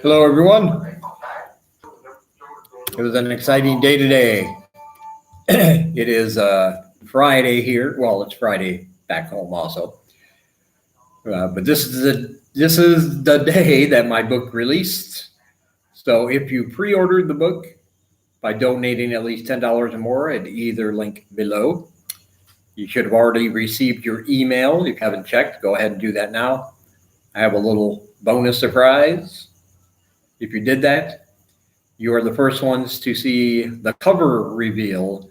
Hello, everyone. It was an exciting day today. It is Friday here. Well, it's Friday back home also. But this is the day that my book released. So if you pre-ordered the book by donating at least $10 or more at either link below, you should have already received your email. If you haven't checked, go ahead and do that now. I have a little bonus surprise. If you did that, you are the first ones to see the cover reveal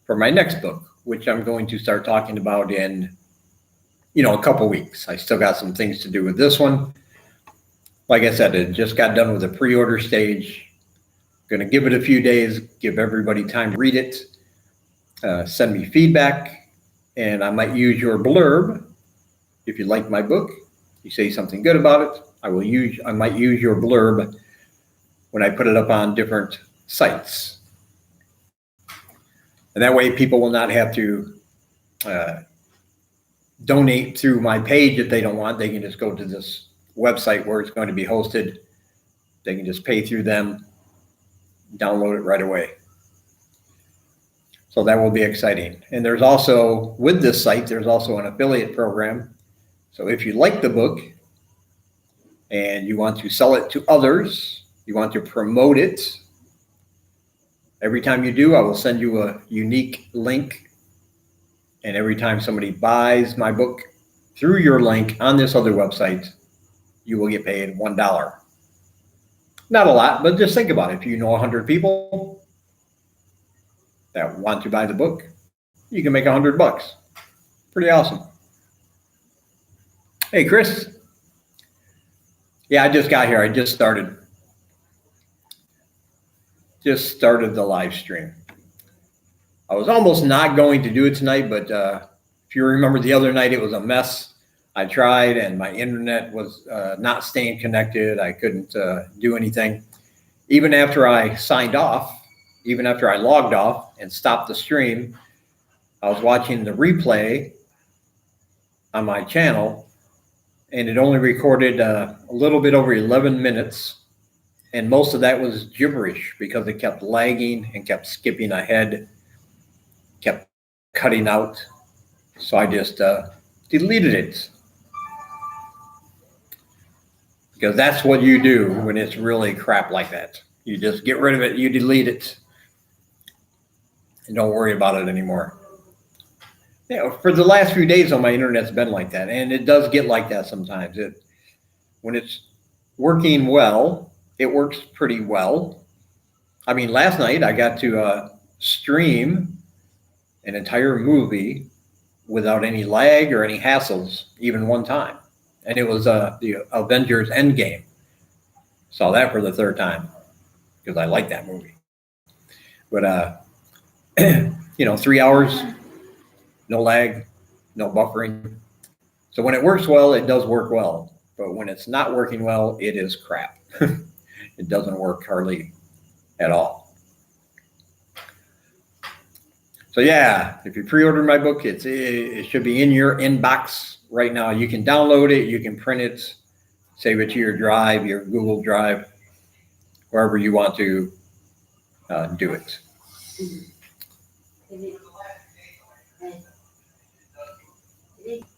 for my next book, which I'm going to start talking about in, a couple weeks. I still got some things to do with this one. Like I said, it just got done with the pre-order stage. Going to give it a few days, give everybody time to read it, send me feedback, and I might use your blurb. If you like my book, you say something good about it, I might use your blurb when I put it up on different sites. And that way people will not have to donate through my page if they don't want. They can just go to this website where it's going to be hosted. They can just pay through them, download it right away. So that will be exciting. And there's also, with this site, there's also an affiliate program. So if you like the book and you want to sell it to others, you want to promote it, every time you do, I will send you a unique link. And every time somebody buys my book through your link on this other website, you will get paid $1. Not a lot, but just think about it. If you know 100 people that want to buy the book, you can make $100. Pretty awesome. Hey, Chris. Yeah, I just got here. I just started the live stream. I was almost not going to do it tonight, but if you remember the other night, it was a mess. I tried and my internet was not staying connected. I couldn't do anything. Even after I signed off, even after I logged off and stopped the stream, I was watching the replay on my channel and it only recorded a little bit over 11 minutes. And most of that was gibberish because it kept lagging and kept skipping ahead, kept cutting out. So I just deleted it. Because that's what you do when it's really crap like that. You just get rid of it, you delete it, and don't worry about it anymore. For the last few days on my internet's been like that, and it does get like that sometimes. When it's working well, it works pretty well. I mean, last night I got to stream an entire movie without any lag or any hassles, even one time. And it was the Avengers Endgame. Saw that for the third time because I like that movie. But, 3 hours, no lag, no buffering. So when it works well, it does work well. But when it's not working well, it is crap. It doesn't work hardly at all. So yeah, if you pre-order my book, it should be in your inbox right now. You can download it, you can print it, save it to your drive, your Google Drive, wherever you want to do it.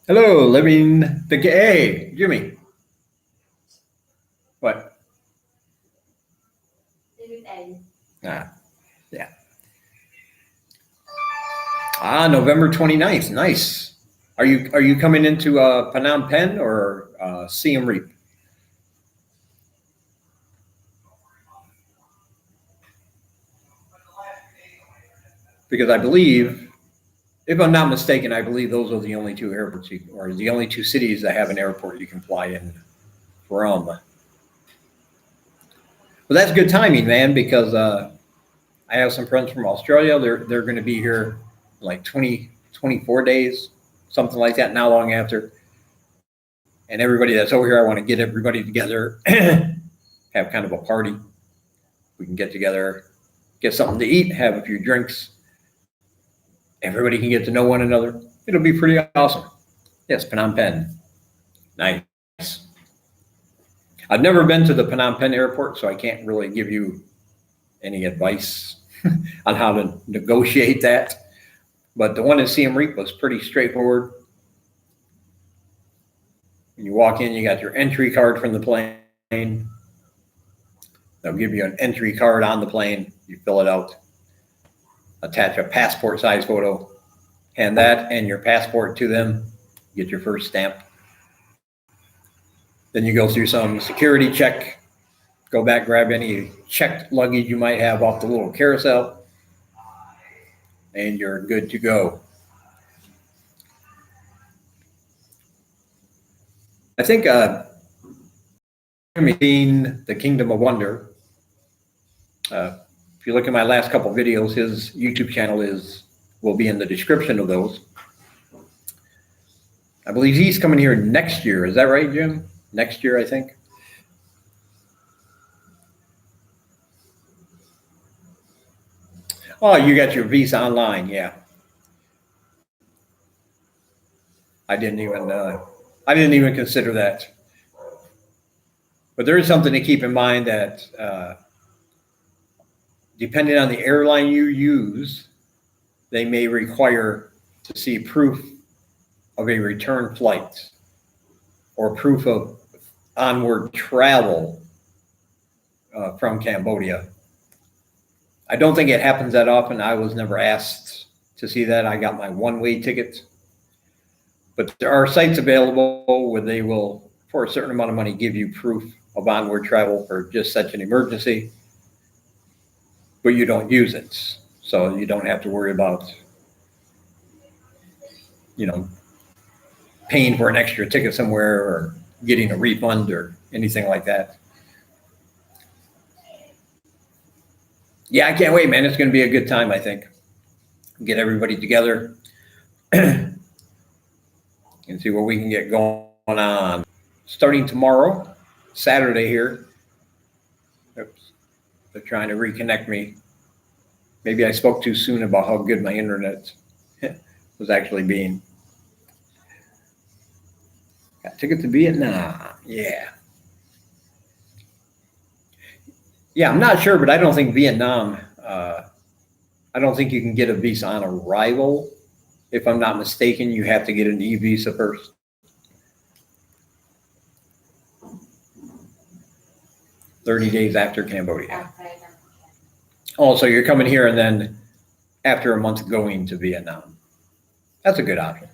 Hello, living the hey, Jimmy. What? Yeah. November 29th. Nice. Are you coming into Phnom Penh or Siem Reap? Because I believe, if I'm not mistaken, I believe those are the only two airports or the only two cities that have an airport you can fly in from. Well, that's good timing, man, because I have some friends from Australia. They're going to be here like 24 days, something like that, not long after. And everybody that's over here, I want to get everybody together, have kind of a party. We can get together, get something to eat, have a few drinks. Everybody can get to know one another. It'll be pretty awesome. Yes, Phnom Penh. Nice. I've never been to the Phnom Penh airport, so I can't really give you any advice on how to negotiate that. But the one at Siem Reap was pretty straightforward. When you walk in, you got your entry card from the plane. They'll give you an entry card on the plane. You fill it out, attach a passport size photo, hand that and your passport to them, get your first stamp. Then you go through some security check, go back, grab any checked luggage you might have off the little carousel, and you're good to go. I think seen The Kingdom of Wonder. If you look at my last couple videos, his YouTube channel will be in the description of those. I believe he's coming here next year. Is that right, Jim? Next year, I think. Oh, you got your visa online, yeah. I didn't even consider that. But there is something to keep in mind that depending on the airline you use, they may require to see proof of a return flight or proof of onward travel from Cambodia. I don't think it happens that often. I was never asked to see that. I got my one-way ticket. But there are sites available where they will, for a certain amount of money, give you proof of onward travel for just such an emergency, but you don't use it. So you don't have to worry about, paying for an extra ticket somewhere or getting a refund or anything like that. Yeah, I can't wait, man. It's going to be a good time, I think. Get everybody together and see what we can get going on. Starting tomorrow, Saturday here. Oops, they're trying to reconnect me. Maybe I spoke too soon about how good my internet was actually being. Got a ticket to Vietnam. Yeah. Yeah, I'm not sure, but I don't think Vietnam, I don't think you can get a visa on arrival. If I'm not mistaken, you have to get an e-visa first. "30 days after Cambodia." Oh, so you're coming here and then after a month going to Vietnam. That's a good option.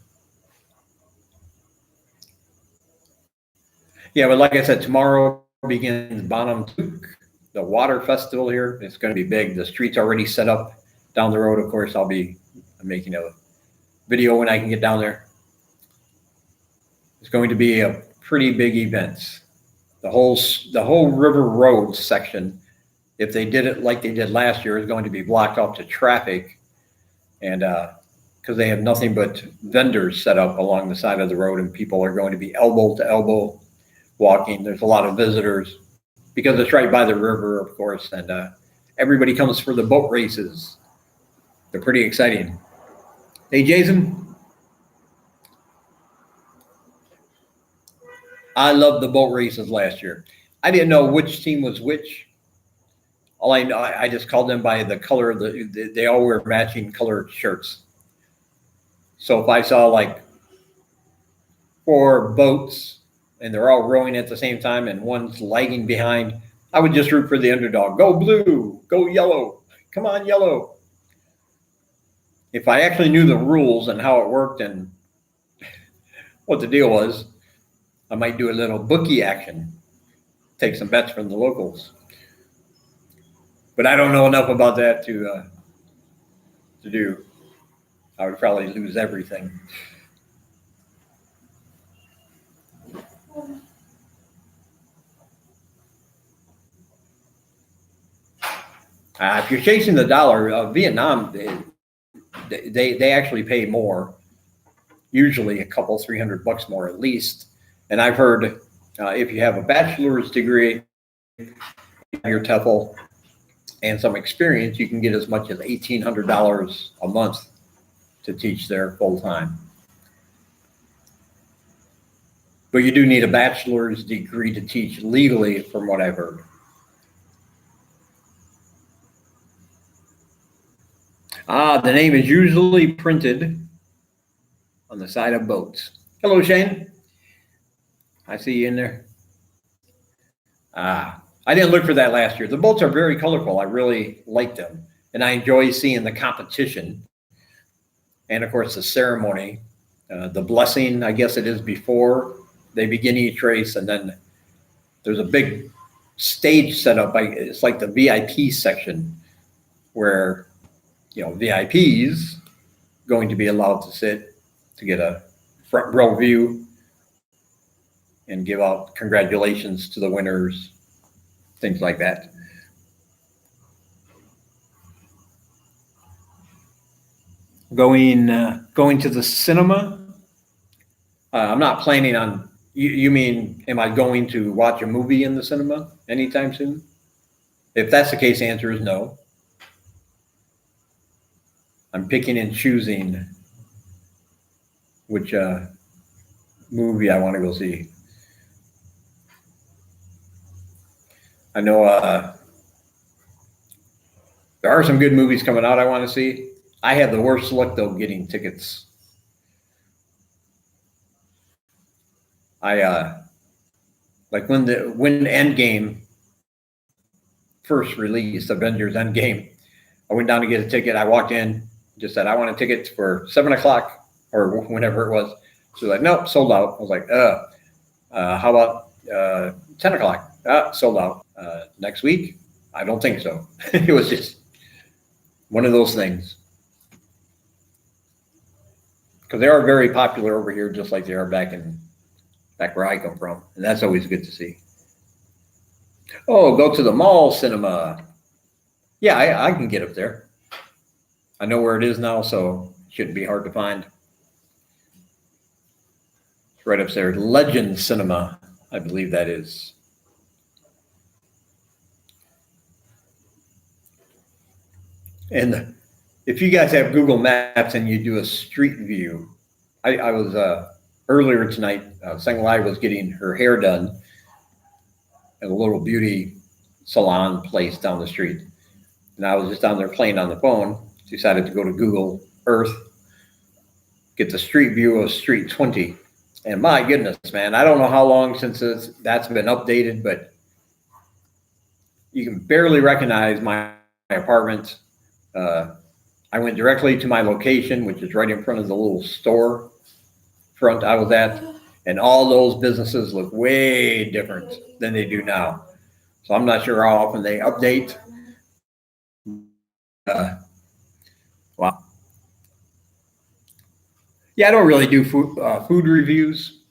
Yeah, but like I said, tomorrow begins Bonham Tuk, the water festival here. It's going to be big. The street's already set up down the road. Of course, I'll be making a video when I can get down there. It's going to be a pretty big event. The whole River Road section, if they did it like they did last year, is going to be blocked off to traffic, and because they have nothing but vendors set up along the side of the road, and people are going to be elbow to elbow walking. There's a lot of visitors because it's right by the river, of course, and everybody comes for the boat races. They're pretty exciting. Hey, Jason. I loved the boat races last year. I didn't know which team was which. All I know, I just called them by the color of they all wear matching colored shirts. So if I saw like 4 boats and they're all rowing at the same time and one's lagging behind, I would just root for the underdog. Go blue, go yellow, come on yellow. If I actually knew the rules and how it worked and what the deal was, I might do a little bookie action, take some bets from the locals. But I don't know enough about that to do. I would probably lose everything. If you're chasing the dollar, Vietnam, they actually pay more, usually a couple, $300 more at least. And I've heard if you have a bachelor's degree, your TEFL, and some experience, you can get as much as $1,800 a month to teach there full time. But you do need a bachelor's degree to teach legally, from what I've heard. The name is usually printed on the side of boats. Hello, Shane. I see you in there. I didn't look for that last year. The boats are very colorful. I really like them. And I enjoy seeing the competition. And of course, the ceremony, the blessing, I guess it is before they begin each race. And then there's a big stage set up. It's like the VIP section where, VIPs going to be allowed to sit to get a front row view and give out congratulations to the winners, things like that. Going to the cinema. I'm not planning on. You mean, am I going to watch a movie in the cinema anytime soon? If that's the case, the answer is no. I'm picking and choosing which movie I want to go see. I know there are some good movies coming out I want to see. I have the worst luck, though, getting tickets. Like when Endgame first released, Avengers Endgame, I went down to get a ticket. I walked in, just said, I want a ticket for 7 o'clock or whenever it was. She was like, nope, sold out. I was like, how about 10 o'clock? Sold out. Next week? I don't think so. It was just one of those things. Because they are very popular over here, just like they are back where I come from. And that's always good to see. Oh, go to the mall cinema. Yeah, I can get up there. I know where it is now, so it shouldn't be hard to find. It's right upstairs. Legend Cinema, I believe that is. And if you guys have Google Maps and you do a street view, I was earlier tonight, Lai was getting her hair done at a little beauty salon place down the street. And I was just down there playing on the phone, decided to go to Google Earth, get the street view of Street 20. And my goodness, man, I don't know how long since that's been updated, but you can barely recognize my apartment. I went directly to my location, which is right in front of the little store front I was at, and all those businesses look way different than they do now. So I'm not sure how often they update. Wow. Yeah, I don't really do food reviews.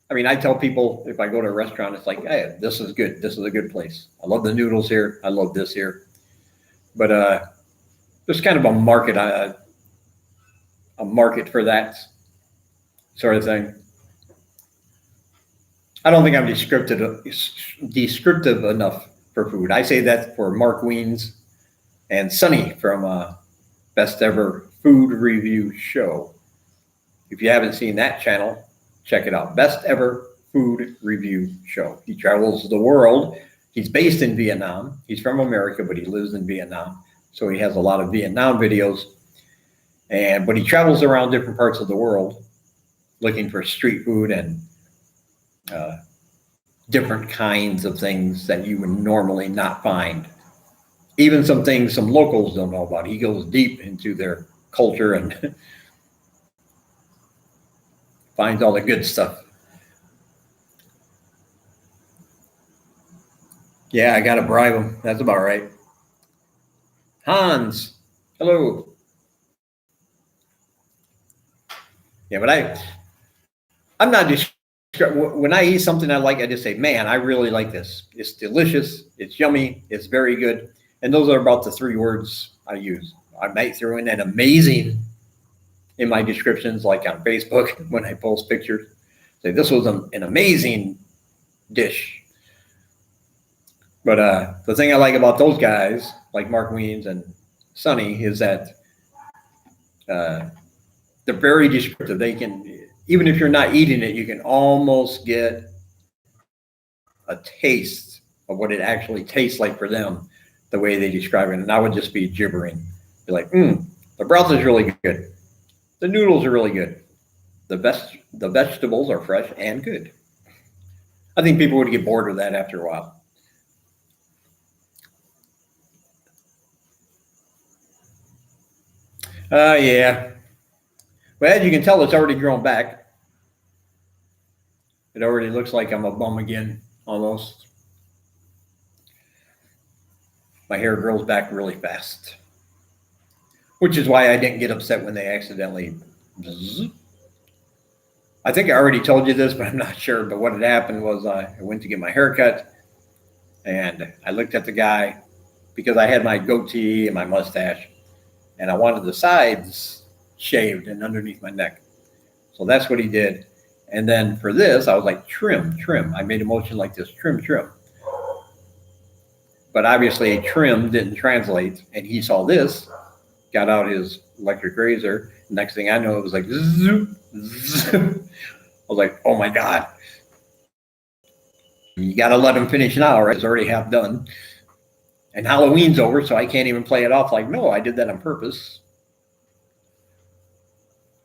I mean, I tell people if I go to a restaurant, it's like, hey, this is good. This is a good place. I love the noodles here. I love this here. But there's kind of a market for that sort of thing. I don't think I'm descriptive enough for food. I say that for Mark Weens and Sonny from Best Ever Food Review Show. If you haven't seen that channel, check it out. Best Ever Food Review Show. He travels the world. He's based in Vietnam. He's from America, but he lives in Vietnam. So he has a lot of Vietnam videos. But he travels around different parts of the world looking for street food and different kinds of things that you would normally not find. Even some things some locals don't know about. He goes deep into their culture and finds all the good stuff. Yeah, I got to bribe him. That's about right. Hans, hello. Yeah, but I'm not just, when I eat something I like, I just say, man, I really like this. It's delicious. It's yummy. It's very good. And those are about the 3 words I use. I might throw in an amazing in my descriptions, like on Facebook when I post pictures. Say, this was an amazing dish. But the thing I like about those guys, like Mark Weens and Sonny, is that they're very descriptive. even if you're not eating it, you can almost get a taste of what it actually tastes like for them, the way they describe it. And I would just be gibbering, be like, the broth is really good. The noodles are really good. The vegetables are fresh and good. I think people would get bored with that after a while. Yeah. Well, as you can tell, it's already grown back. It already looks like I'm a bum again, almost. My hair grows back really fast, which is why I didn't get upset when they accidentally. I think I already told you this, but I'm not sure. But what had happened was I went to get my hair cut, and I looked at the guy because I had my goatee and my mustache, and I wanted the sides shaved and underneath my neck. So that's what he did. And then for this, I was like, trim, trim. I made a motion like this, trim, trim. But obviously, trim didn't translate, and he saw this, got out his electric razor. Next thing I know, it was like, zoop, zoop. I was like, oh my God. You got to let him finish now, right? It's already half done. And Halloween's over, so I can't even play it off like, no, I did that on purpose.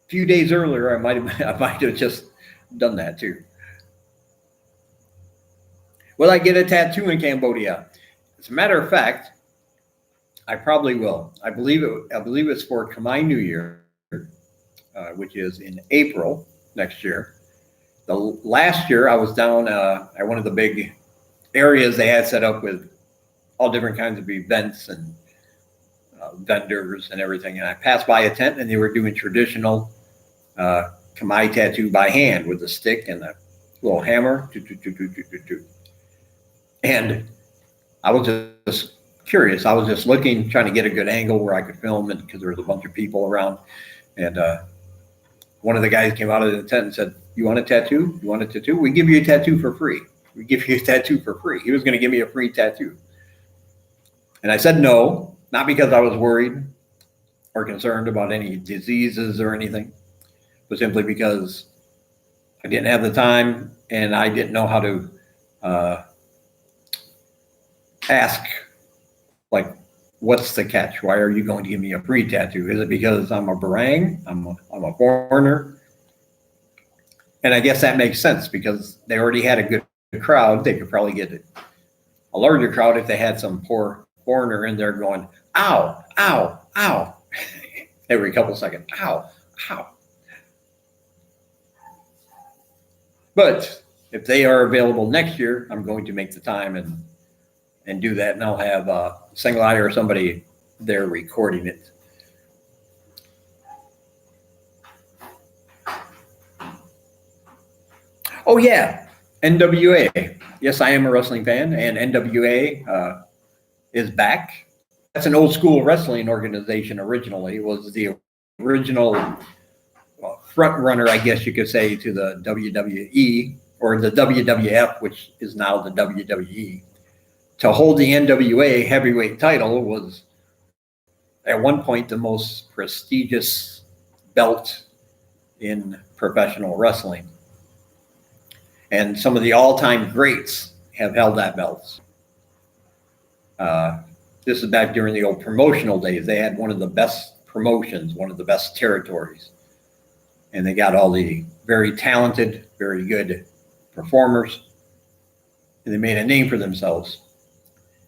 A few days earlier, I might have just done that too. Will I get a tattoo in Cambodia? As a matter of fact, I probably will. I believe it's for Khmer New Year, which is in April next year. The last year I was down at one of the big areas they had set up with all different kinds of events and vendors and everything. And I passed by a tent, and they were doing traditional Khmer tattoo by hand with a stick and a little hammer. And I was just curious. I was just looking, trying to get a good angle where I could film it because there was a bunch of people around. And one of the guys came out of the tent and said, "You want a tattoo? You want a tattoo? We give you a tattoo for free. We give you a tattoo for free." He was going to give me a free tattoo. And I said no, not because I was worried or concerned about any diseases or anything, but simply because I didn't have the time and I didn't know how to ask, like, what's the catch? Why are you going to give me a free tattoo? Is it because I'm a barang? I'm a foreigner? And I guess that makes sense because they already had a good crowd. They could probably get a larger crowd if they had some poor foreigner in there going, ow, ow, ow, every couple seconds, ow, ow. But if they are available next year, I'm going to make the time and do that, and I'll have a single eye or somebody there recording it. Oh yeah, NWA. Yes, I am a wrestling fan, and NWA is back. That's an old school wrestling organization originally. It was the original front runner, I guess you could say, to the WWE or the WWF, which is now the WWE. To hold the NWA heavyweight title was at one point the most prestigious belt in professional wrestling. And some of the all-time greats have held that belt. This is back during the old promotional days. They had one of the best promotions, one of the best territories. And they got all the very talented, very good performers. And they made a name for themselves.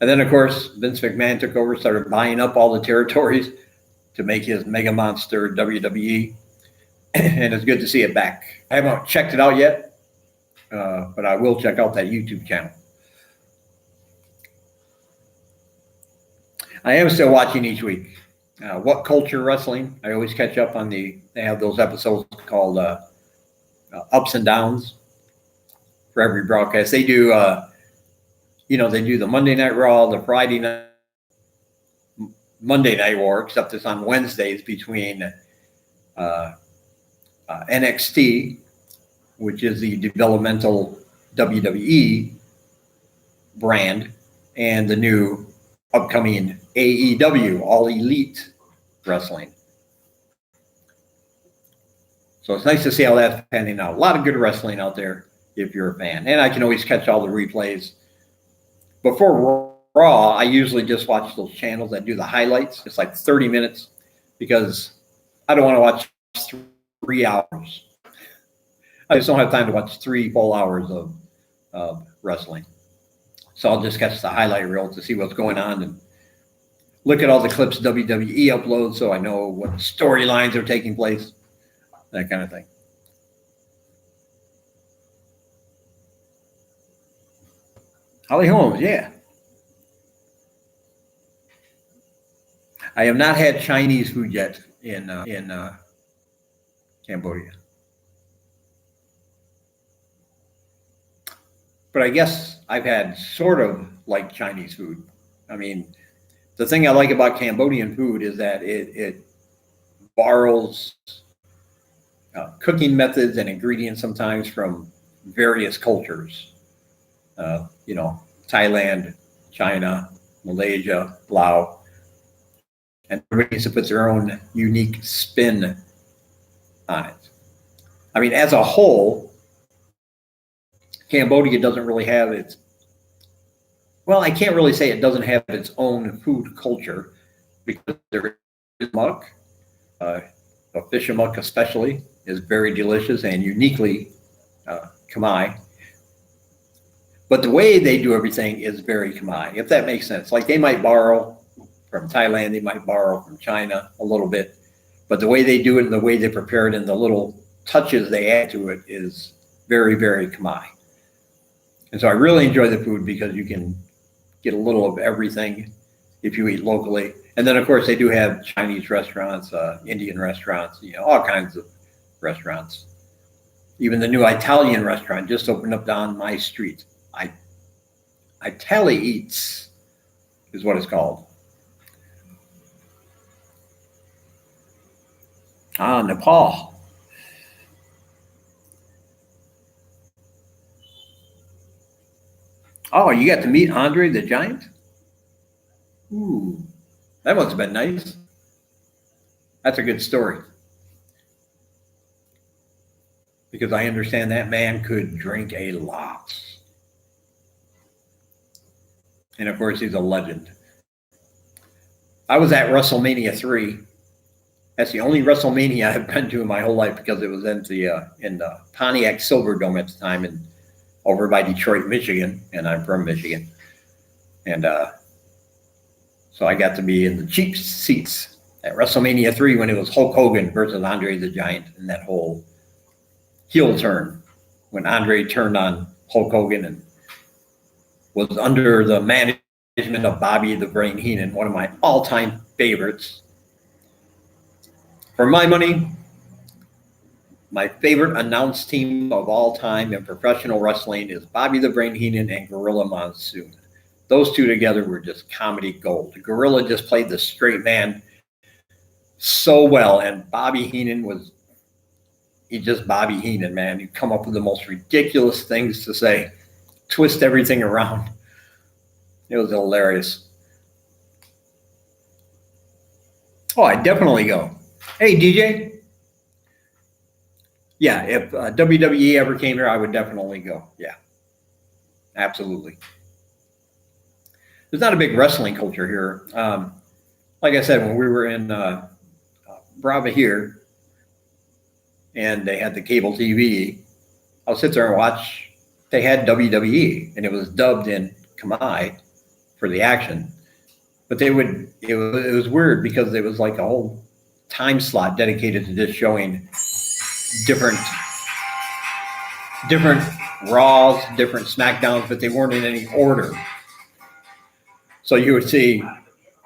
And then, of course, Vince McMahon took over, started buying up all the territories to make his mega monster WWE. And it's good to see it back. I haven't checked it out yet, but I will check out that YouTube channel. I am still watching each week. What Culture Wrestling. I always catch up on they have those episodes called Ups and Downs for every broadcast. They do, they do the Monday Night Raw, the Friday Night, Monday Night War, except it's on Wednesdays between NXT, which is the developmental WWE brand, and the new upcoming AEW, All Elite Wrestling. So it's nice to see how that's panning out. A lot of good wrestling out there if you're a fan. And I can always catch all the replays. Before Raw, I usually just watch those channels that do the highlights. It's like 30 minutes because I don't want to watch 3 hours. I just don't have time to watch 3 full hours of wrestling. So I'll just catch the highlight reel to see what's going on and look at all the clips WWE uploads so I know what storylines are taking place, that kind of thing. Holly Holmes, yeah. I have not had Chinese food yet in Cambodia. But I guess I've had sort of like Chinese food. I mean, the thing I like about Cambodian food is that it borrows cooking methods and ingredients sometimes from various cultures. Thailand, China, Malaysia, Laos. And everybody needs to put their own unique spin on it. I mean, as a whole, Cambodia doesn't really have its, well, I can't really say it doesn't have its own food culture because there is muck. Fish muck especially is very delicious and uniquely Khmer. But the way they do everything is very Khmer, if that makes sense. Like they might borrow from Thailand, they might borrow from China a little bit, but the way they do it and the way they prepare it and the little touches they add to it is very, very Khmer. And so I really enjoy the food because you can get a little of everything if you eat locally. And then, of course, they do have Chinese restaurants, Indian restaurants, all kinds of restaurants. Even the new Italian restaurant just opened up down my street. Italy Eats is what it's called. Nepal. Oh, you got to meet Andre the Giant? Ooh, that must have been nice. That's a good story. Because I understand that man could drink a lot. And of course, he's a legend. I was at WrestleMania 3. That's the only WrestleMania I've been to in my whole life because it was in the Pontiac Silverdome at the time and over by Detroit, Michigan, and I'm from Michigan. And so I got to be in the cheap seats at WrestleMania 3 when it was Hulk Hogan versus Andre the Giant and that whole heel turn when Andre turned on Hulk Hogan and was under the management of Bobby the Brain Heenan, one of my all-time favorites. For my money, my favorite announced team of all time in professional wrestling is Bobby the Brain Heenan and Gorilla Monsoon. Those two together were just comedy gold. Gorilla just played the straight man so well, and Bobby Heenan he's just Bobby Heenan, man. He'd come up with the most ridiculous things to say, twist everything around. It was hilarious. Oh, I'd definitely go. Hey, DJ. Yeah, if WWE ever came here, I would definitely go. Yeah, absolutely. There's not a big wrestling culture here. Like I said, when we were in Brava here, and they had the cable TV, I'll sit there and watch. They had WWE, and it was dubbed in Khmer for the action. But it was weird because it was like a whole time slot dedicated to just showing different Raws, different SmackDowns, but they weren't in any order. So you would see,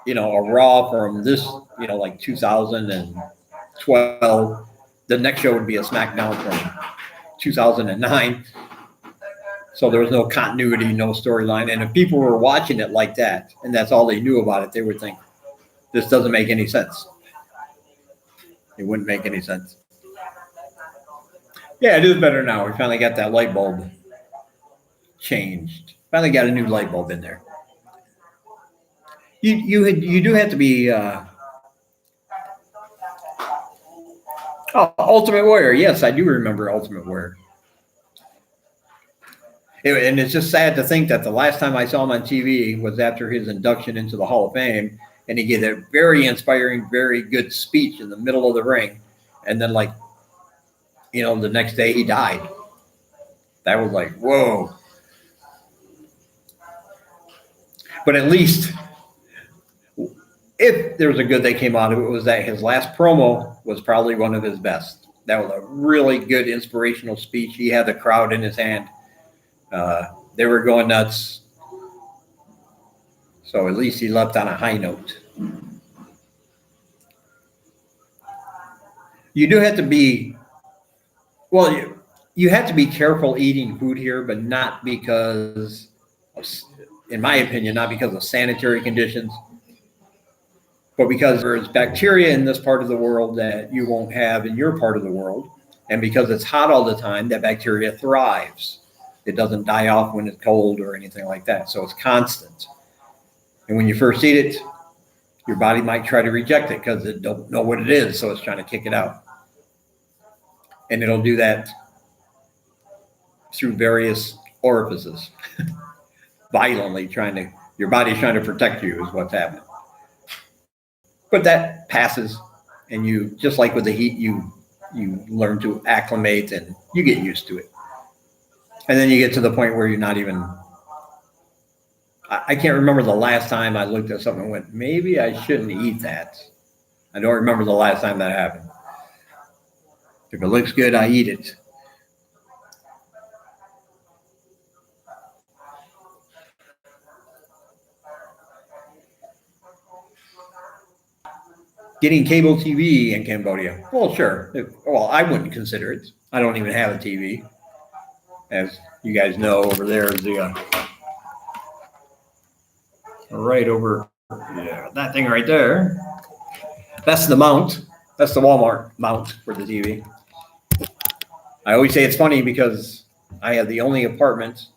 a Raw from this, like 2012. The next show would be a SmackDown from 2009. So there was no continuity, no storyline. And if people were watching it like that, and that's all they knew about it, they would think, this doesn't make any sense. It wouldn't make any sense. Yeah, it is better now. We finally got that light bulb changed. Finally got a new light bulb in there. You do have to be. Oh, Ultimate Warrior. Yes, I do remember Ultimate Warrior. And it's just sad to think that the last time I saw him on TV was after his induction into the Hall of Fame, and he gave a very inspiring, very good speech in the middle of the ring, and then the next day he died. That was like, whoa. But at least, if there was a good that came out of it, was that his last promo was probably one of his best. That was a really good inspirational speech. He had the crowd in his hand. They were going nuts. So at least he left on a high note. You do have to be, well, you have to be careful eating food here, but not because, in my opinion, not because of sanitary conditions, but because there's bacteria in this part of the world that you won't have in your part of the world. And because it's hot all the time, that bacteria thrives. It doesn't die off when it's cold or anything like that. So it's constant. And when you first eat it, your body might try to reject it because it don't know what it is. So it's trying to kick it out. And it'll do that through various orifices, violently your body's trying to protect you is what's happening. But that passes, and you, just like with the heat, you learn to acclimate and you get used to it. And then you get to the point where you're not even, I can't remember the last time I looked at something and went, maybe I shouldn't eat that. I don't remember the last time that happened. If it looks good, I eat it. Getting cable TV in Cambodia. Well, sure. Well, I wouldn't consider it. I don't even have a TV. As you guys know, over there is the right over, yeah, that thing right there. That's the mount. That's the Walmart mount for the TV. I always say it's funny because I have the only apartment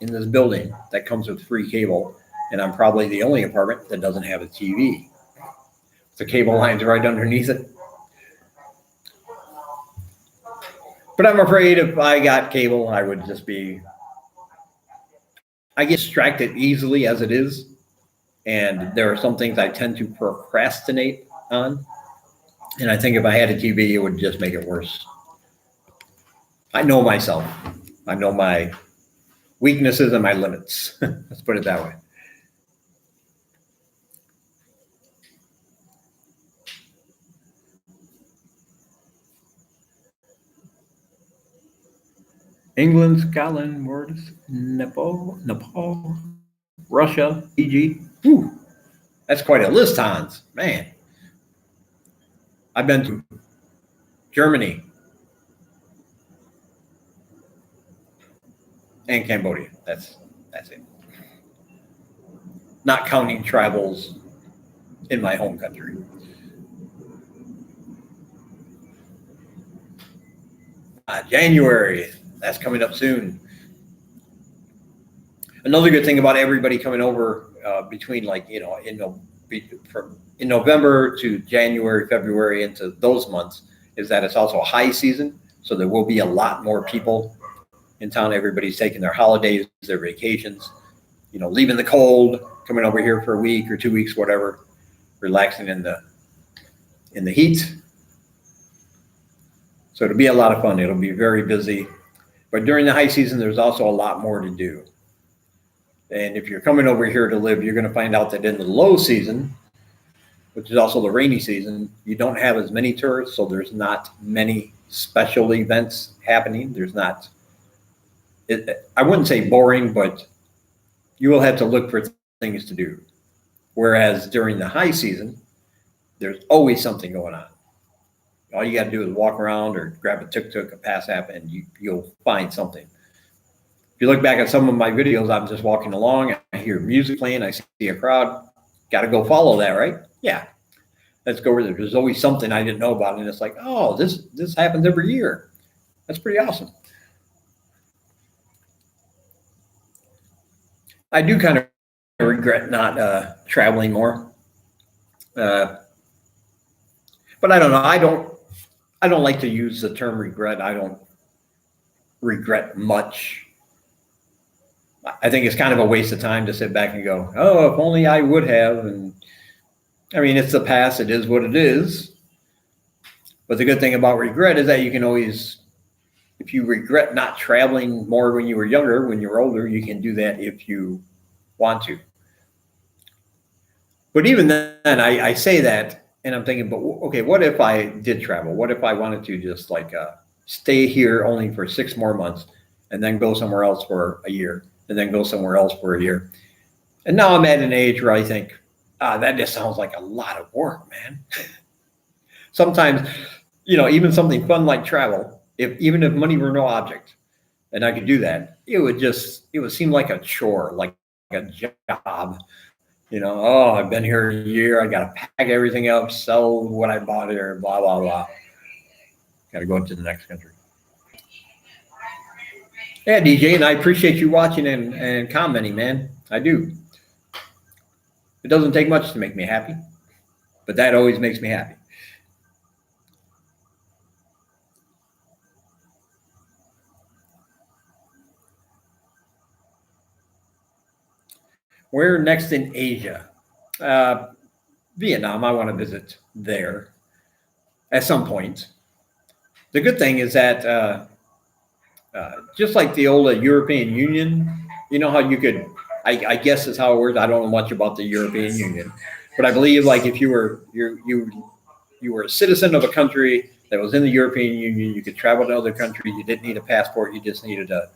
in this building that comes with free cable, and I'm probably the only apartment that doesn't have a TV. The cable line's right underneath it. But I'm afraid if I got cable, I would just be, I get distracted easily as it is. And there are some things I tend to procrastinate on. And I think if I had a TV, it would just make it worse. I know myself. I know my weaknesses and my limits. Let's put it that way. England, Scotland, Wales, Nepal, Russia, Fiji. Whew, that's quite a list, Hans. Man. I've been to Germany and Cambodia. That's it. Not counting travels in my home country. January, that's coming up soon. Another good thing about everybody coming over between in November to January, February into those months is that it's also a high season. So there will be a lot more people in town. Everybody's taking their holidays, their vacations, leaving the cold, coming over here for a week or 2 weeks, whatever, relaxing in the heat. So it'll be a lot of fun. It'll be very busy. But during the high season, there's also a lot more to do. And if you're coming over here to live, you're going to find out that in the low season, which is also the rainy season, you don't have as many tourists. So there's not many special events happening. There's not, I wouldn't say boring, but you will have to look for things to do. Whereas during the high season, there's always something going on. All you got to do is walk around or grab a tuk-tuk, a pass app, and you'll find something. If you look back at some of my videos, I'm just walking along, I hear music playing, I see a crowd, got to go follow that, right? Yeah, let's go over there. There's always something I didn't know about, and it's like, oh, this happens every year. That's pretty awesome. I do kind of regret not traveling more. But I don't know. I don't like to use the term regret. I don't regret much. I think it's kind of a waste of time to sit back and go, oh, if only I would have. And I mean, it's the past. It is what it is. But the good thing about regret is that you can always, if you regret not traveling more when you were younger, when you were older, you can do that if you want to. But even then, I say that and I'm thinking, but okay, what if I did travel? What if I wanted to just like stay here only for 6 more months and then go somewhere else for a year and then go somewhere else for a year? And now I'm at an age where I think, that just sounds like a lot of work, man. Sometimes, even something fun like travel, even if money were no object and I could do that, it would seem like a chore, like a job. Oh, I've been here a year. I got to pack everything up, sell what I bought here, blah, blah, blah. Got to go to the next country. Yeah, DJ, and I appreciate you watching and commenting, man. I do. It doesn't take much to make me happy, but that always makes me happy. Where next in Asia? Vietnam. I want to visit there at some point. The good thing is that just like the old European Union, you know how you could, I guess is how it works. I don't know much about the European Union, but I believe like if you were a citizen of a country that was in the European Union, you could travel to other countries. You didn't need a passport. You just needed a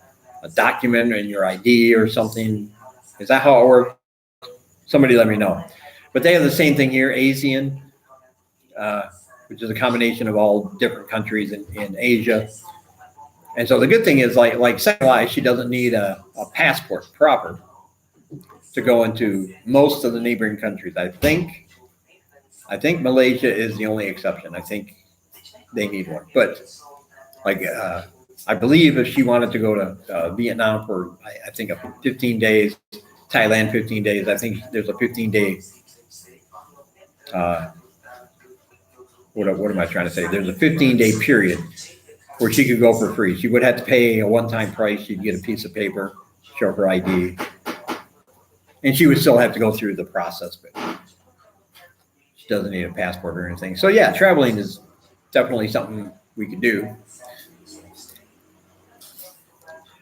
document and your ID or something. Is that how it worked? Somebody let me know. But they have the same thing here, ASEAN, which is a combination of all different countries in Asia. And so the good thing is, like Sarai, she doesn't need a passport proper to go into most of the neighboring countries. I think Malaysia is the only exception. I think they need one. But like I believe if she wanted to go to Vietnam for I think 15 days, Thailand 15 days. I think there's a 15-day. What am I trying to say? There's a 15-day period where she could go for free. She would have to pay a one-time price. She'd get a piece of paper, show her ID, and she would still have to go through the process. But she doesn't need a passport or anything. So yeah, traveling is definitely something we could do.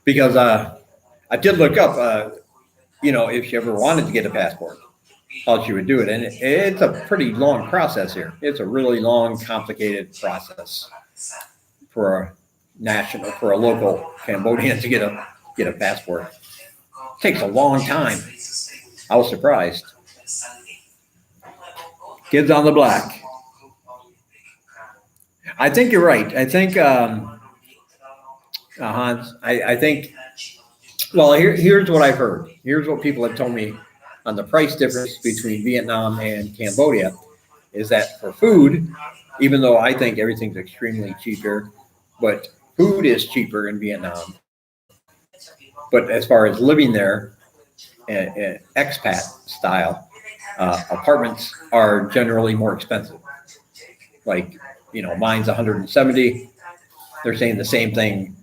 Because I did look up, if she ever wanted to get a passport, how she would do it. And it's a pretty long process here. It's a really long, complicated process for a local Cambodian to get a passport. It takes a long time. I was surprised. Kids on the block. I think you're right. I think, Hans, I think, well, here's what I've heard. Here's what people have told me on the price difference between Vietnam and Cambodia is that for food, even though I think everything's extremely cheaper, but food is cheaper in Vietnam. But as far as living there, expat style, apartments are generally more expensive. Like, mine's 170. They're saying the same thing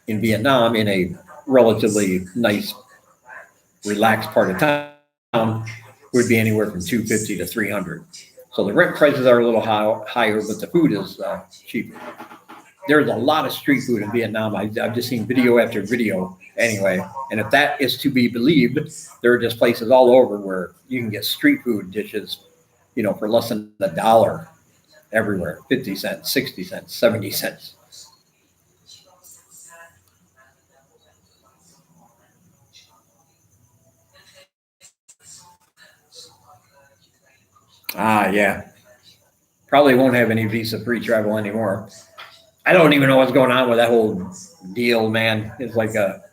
in Vietnam in a relatively nice, relaxed part of town would be anywhere from 250 to 300. So the rent prices are a little higher, but the food is cheaper. There's a lot of street food in Vietnam. I've just seen video after video anyway. And if that is to be believed, there are just places all over where you can get street food dishes, for less than $1 everywhere, 50 cents, 60 cents, 70 cents. Yeah. Probably won't have any visa-free travel anymore. I don't even know what's going on with that whole deal, man. It's like that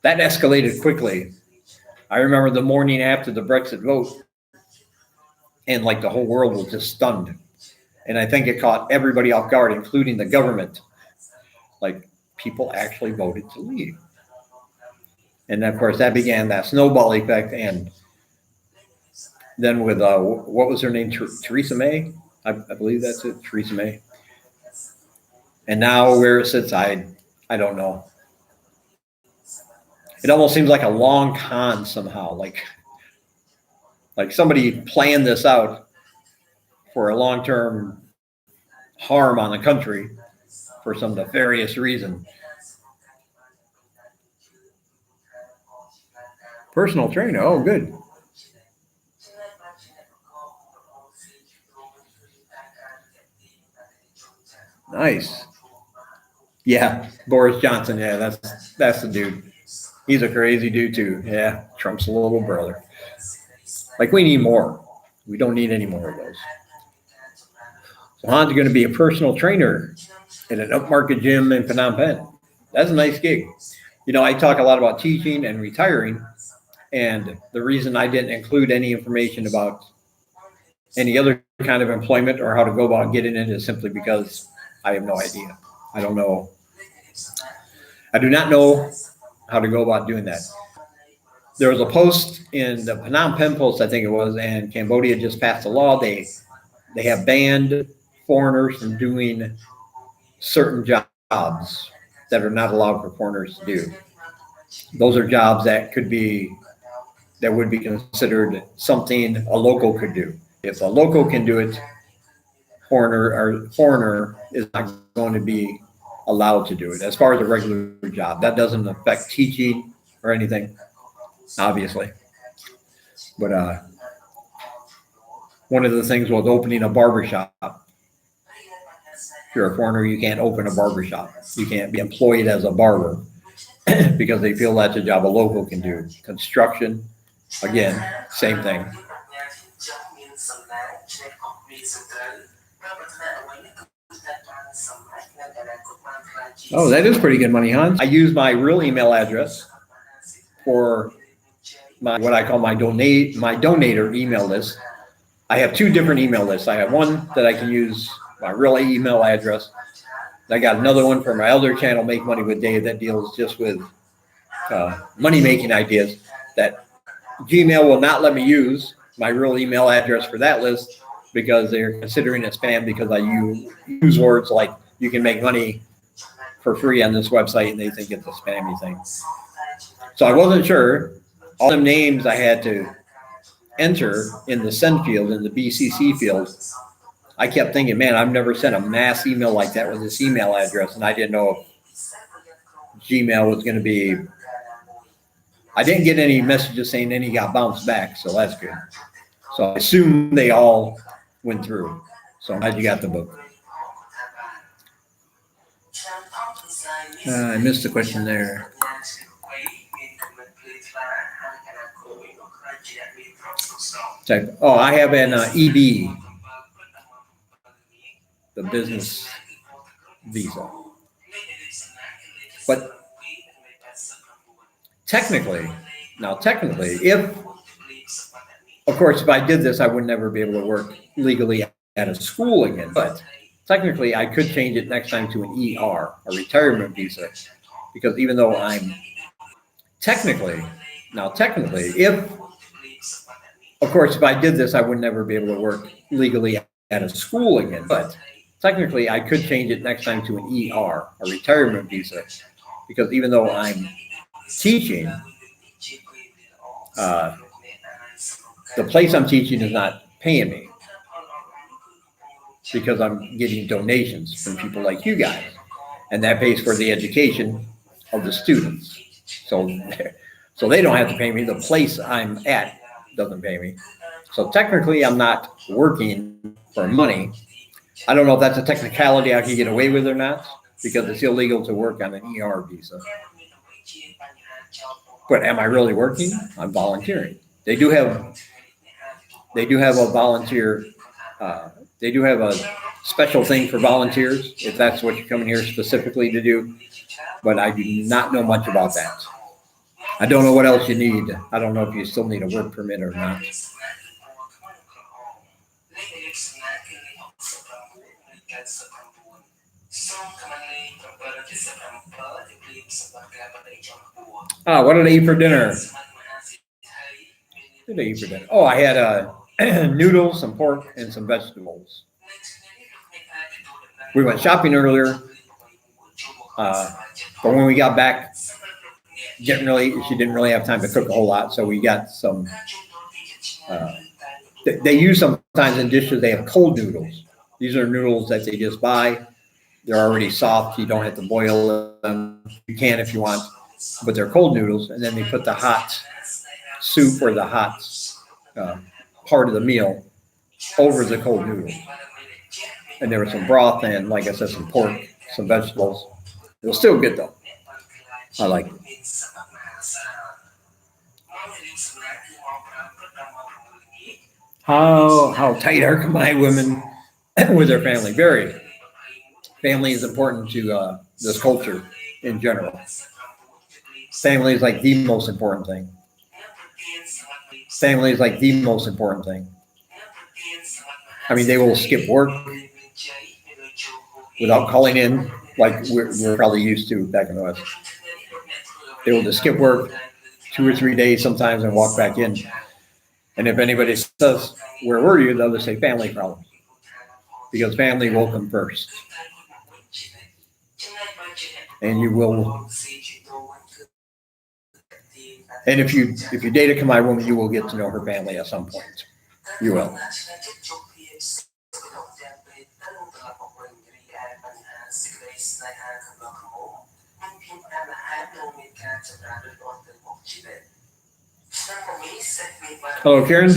escalated quickly. I remember the morning after the Brexit vote, and like the whole world was just stunned. And I think it caught everybody off guard, including the government. Like people actually voted to leave. And of course, that began that snowball effect. And then with, what was her name? Theresa May? I believe that's it, Theresa May. And now where it sits, I don't know. It almost seems like a long con somehow, like somebody planned this out for a long term harm on the country for some nefarious reason. Personal trainer. Oh, good. Nice. Yeah, Boris Johnson. Yeah, that's the dude. He's a crazy dude too. Yeah, Trump's little brother. Like we need more. We don't need any more of those. So Han's going to be a personal trainer at an upmarket gym in Phnom Penh. That's a nice gig. I talk a lot about teaching and retiring, and the reason I didn't include any information about any other kind of employment or how to go about getting it is simply because I have no idea. I don't know. I do not know how to go about doing that. There was a post in the Phnom Penh Post, I think it was, and Cambodia just passed a law. They have banned foreigners from doing certain jobs that are not allowed for foreigners to do. Those are jobs that would be considered something a local could do. If a local can do it, foreigner is not going to be allowed to do it. As far as a regular job, that doesn't affect teaching or anything, obviously. But one of the things was opening a barbershop. If you're a foreigner, you can't open a barbershop. You can't be employed as a barber because they feel that's a job a local can do. Construction, again, same thing. Oh, that is pretty good money, Hans. I use my real email address for what I call my donator email list. I have two different email lists. I have one that I can use my real email address. I got another one for my other channel, Make Money with Dave, that deals just with money making ideas. That Gmail will not let me use my real email address for that list because they're considering it spam because I use words like you can make money for free on this website and they think it's a spammy thing. So I wasn't sure. All the names I had to enter in the send field, in the BCC field, I kept thinking, man, I've never sent a mass email like that with this email address, and I didn't know if Gmail was going to be. I didn't get any messages saying any got bounced back, so that's good. So I assume they all went through. So I'm glad you got the book. I missed the question there. I have an EB, the business visa. But technically, if I did this, I would never be able to work legally at a school again. But technically, I could change it next time to an ER, a retirement visa, because even though I'm technically, if I did this, I would never be able to work legally at a school again. But technically, I could change it next time to an ER, a retirement visa, because even though I'm teaching, the place I'm teaching is not paying me because I'm getting donations from people like you guys, and that pays for the education of the students. So they don't have to pay me. The place I'm at doesn't pay me. So technically, I'm not working for money. I don't know if that's a technicality I can get away with or not, because it's illegal to work on an ER visa. But am I really working? I'm volunteering. They do have a volunteer. They do have a special thing for volunteers if that's what you're coming here specifically to do. But I do not know much about that. I don't know what else you need. I don't know if you still need a work permit or not. What did I eat for dinner? Oh, I had noodles, some pork, and some vegetables. We went shopping earlier, but when we got back, she didn't really have time to cook a whole lot. So we got some. They use sometimes in dishes. They have cold noodles. These are noodles that they just buy. They're already soft. You don't have to boil them. You can if you want, but they're cold noodles. And then they put the hot soup or the hot part of the meal over the cold noodle. And there was some broth and, like I said, some pork, some vegetables. It was still good though. I like it. How tight are Khmer women with their family? Very. Family is important to this culture in general. Family is like the most important thing. Family is like the most important thing. I mean, they will skip work without calling in like we're probably used to back in the West. They will just skip work 2 or 3 days sometimes and walk back in. And if anybody says, "Where were you?" they'll just say family problems. Because family will come first. And you will. And if you date a Khmer woman, you will get to know her family at some point. You will. Hello, Karen.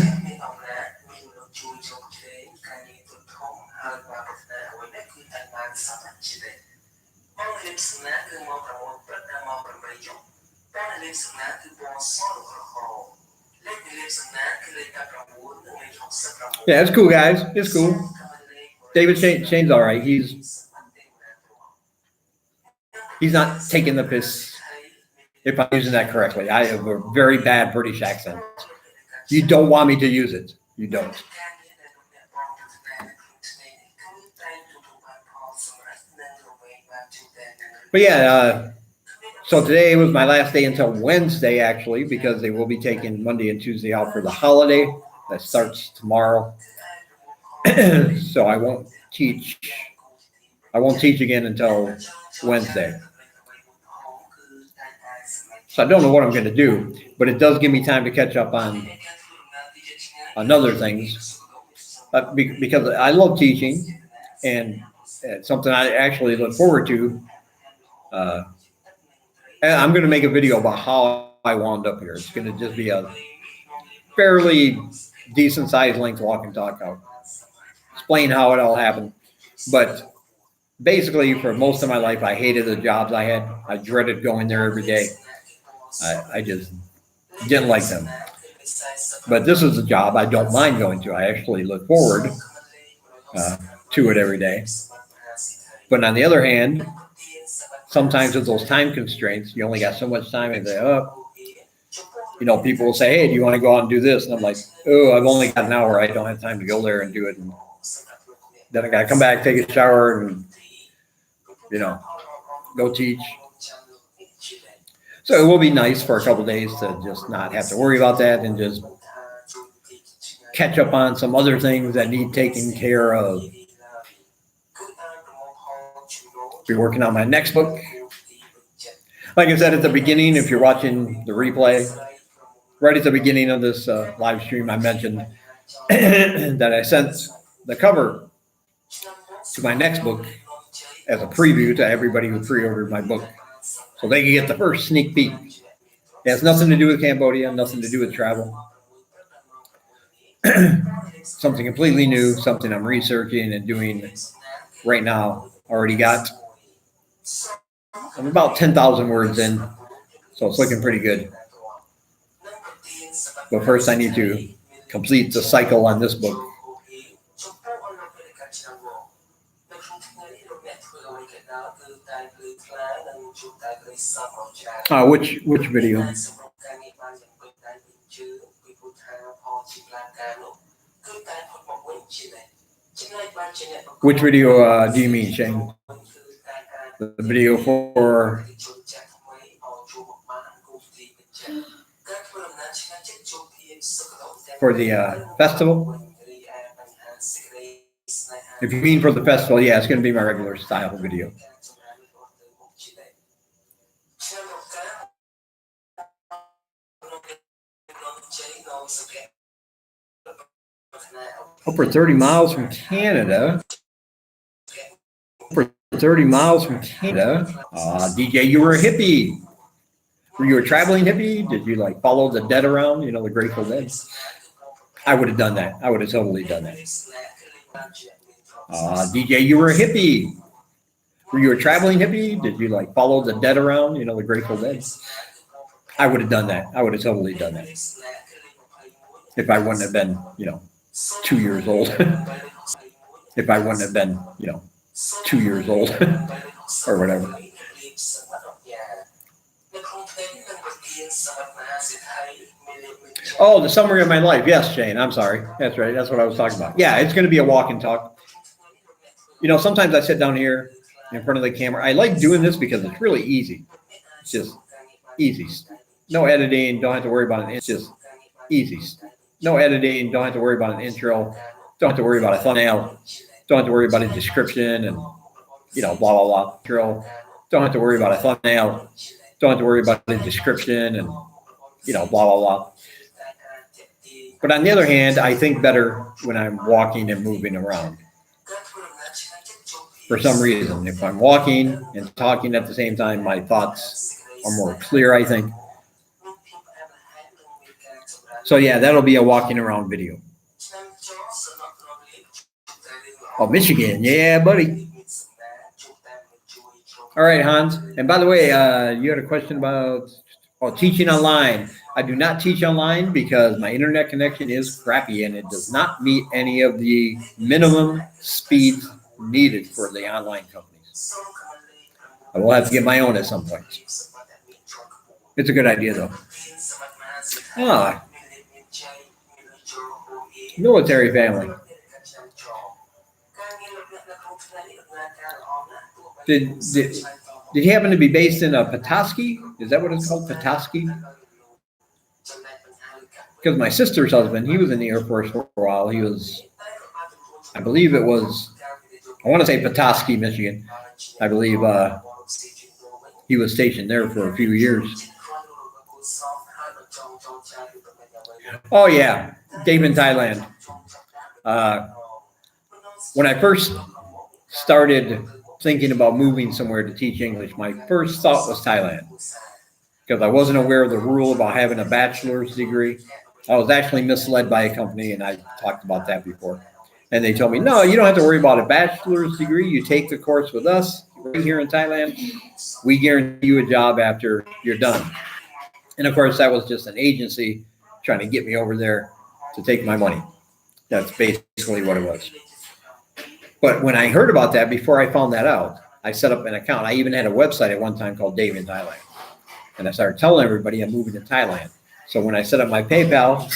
Yeah, it's cool, guys. It's cool. David Shane's all right. He's not taking the piss, if I'm using that correctly. I have a very bad British accent. You don't want me to use it. You don't. But yeah, so today was my last day until Wednesday, actually, because they will be taking Monday and Tuesday off for the holiday that starts tomorrow. So I won't teach. I won't teach again until Wednesday. So I don't know what I'm going to do, but it does give me time to catch up on other things because I love teaching, and it's something I actually look forward to. And I'm going to make a video about how I wound up here. It's going to just be a fairly decent sized length walk and talk. I'll explain how it all happened. But basically, for most of my life, I hated the jobs I had. I dreaded going there every day. I just didn't like them. But this is a job I don't mind going to. I actually look forward to it every day. But on the other hand, sometimes with those time constraints, you only got so much time. And people will say, "Hey, do you want to go out and do this?" And I'm like, "Oh, I've only got an hour. I don't have time to go there and do it." And then I got to come back, take a shower, and go teach. So it will be nice for a couple of days to just not have to worry about that and just catch up on some other things that need taken care of. Be working on my next book. Like I said at the beginning, if you're watching the replay, right at the beginning of this live stream, I mentioned that I sent the cover to my next book as a preview to everybody who pre-ordered my book, so they can get the first sneak peek. It has nothing to do with Cambodia, nothing to do with travel. Something completely new, something I'm researching and doing right now. Already got, I'm about 10,000 words in, so it's looking pretty good. But first I need to complete the cycle on this book. Which video? Which video do you mean, Shane? The video for the festival? If you mean for the festival, yeah, it's going to be my regular style video. Over 30 miles from Canada. Over 30 miles from Canada. DJ, you were a hippie. Were you a traveling hippie? Did you like follow the dead around? You know, the Grateful Dead? I would have done that. I would have totally done that. DJ, you were a hippie. Were you a traveling hippie? Did you like follow the dead around? You know, the Grateful Dead? I would have done that. I would have totally done that. If I wouldn't have been, 2 years old. If I wouldn't have been, 2 years old or whatever. Oh, the summary of my life. Yes, Shane. I'm sorry. That's right. That's what I was talking about. Yeah, it's going to be a walk and talk. Sometimes I sit down here in front of the camera. I like doing this because it's really easy. It's just easy. No editing. Don't have to worry about it. It's just easy. No editing. Don't have to worry about an intro. Don't have to worry about a thumbnail. Don't have to worry about a description and, blah, blah, blah. Intro. Don't have to worry about a thumbnail. Don't have to worry about a description and, blah, blah, blah. But on the other hand, I think better when I'm walking and moving around. For some reason, if I'm walking and talking at the same time, my thoughts are more clear, I think. So yeah, that'll be a walking around video. Oh, Michigan. Yeah, buddy. All right, Hans. And by the way, you had a question about teaching online. I do not teach online because my internet connection is crappy and it does not meet any of the minimum speeds needed for the online companies. I will have to get my own at some point. It's a good idea, though. Military family. Did he happen to be based in Petoskey? Is that what it's called, Petoskey? Because my sister's husband, he was in the Air Force for a while. He was, I believe it was, I want to say Petoskey, Michigan. I believe he was stationed there for a few years. Oh, yeah, Dave in Thailand. When I first started thinking about moving somewhere to teach English, my first thought was Thailand because I wasn't aware of the rule about having a bachelor's degree. I was actually misled by a company, and I talked about that before. And they told me, no, you don't have to worry about a bachelor's degree. You take the course with us right here in Thailand. We guarantee you a job after you're done. And of course, that was just an agency trying to get me over there to take my money. That's basically what it was. But when I heard about that, before I found that out, I set up an account. I even had a website at one time called Dave in Thailand. And I started telling everybody I'm moving to Thailand. So when I set up my PayPal,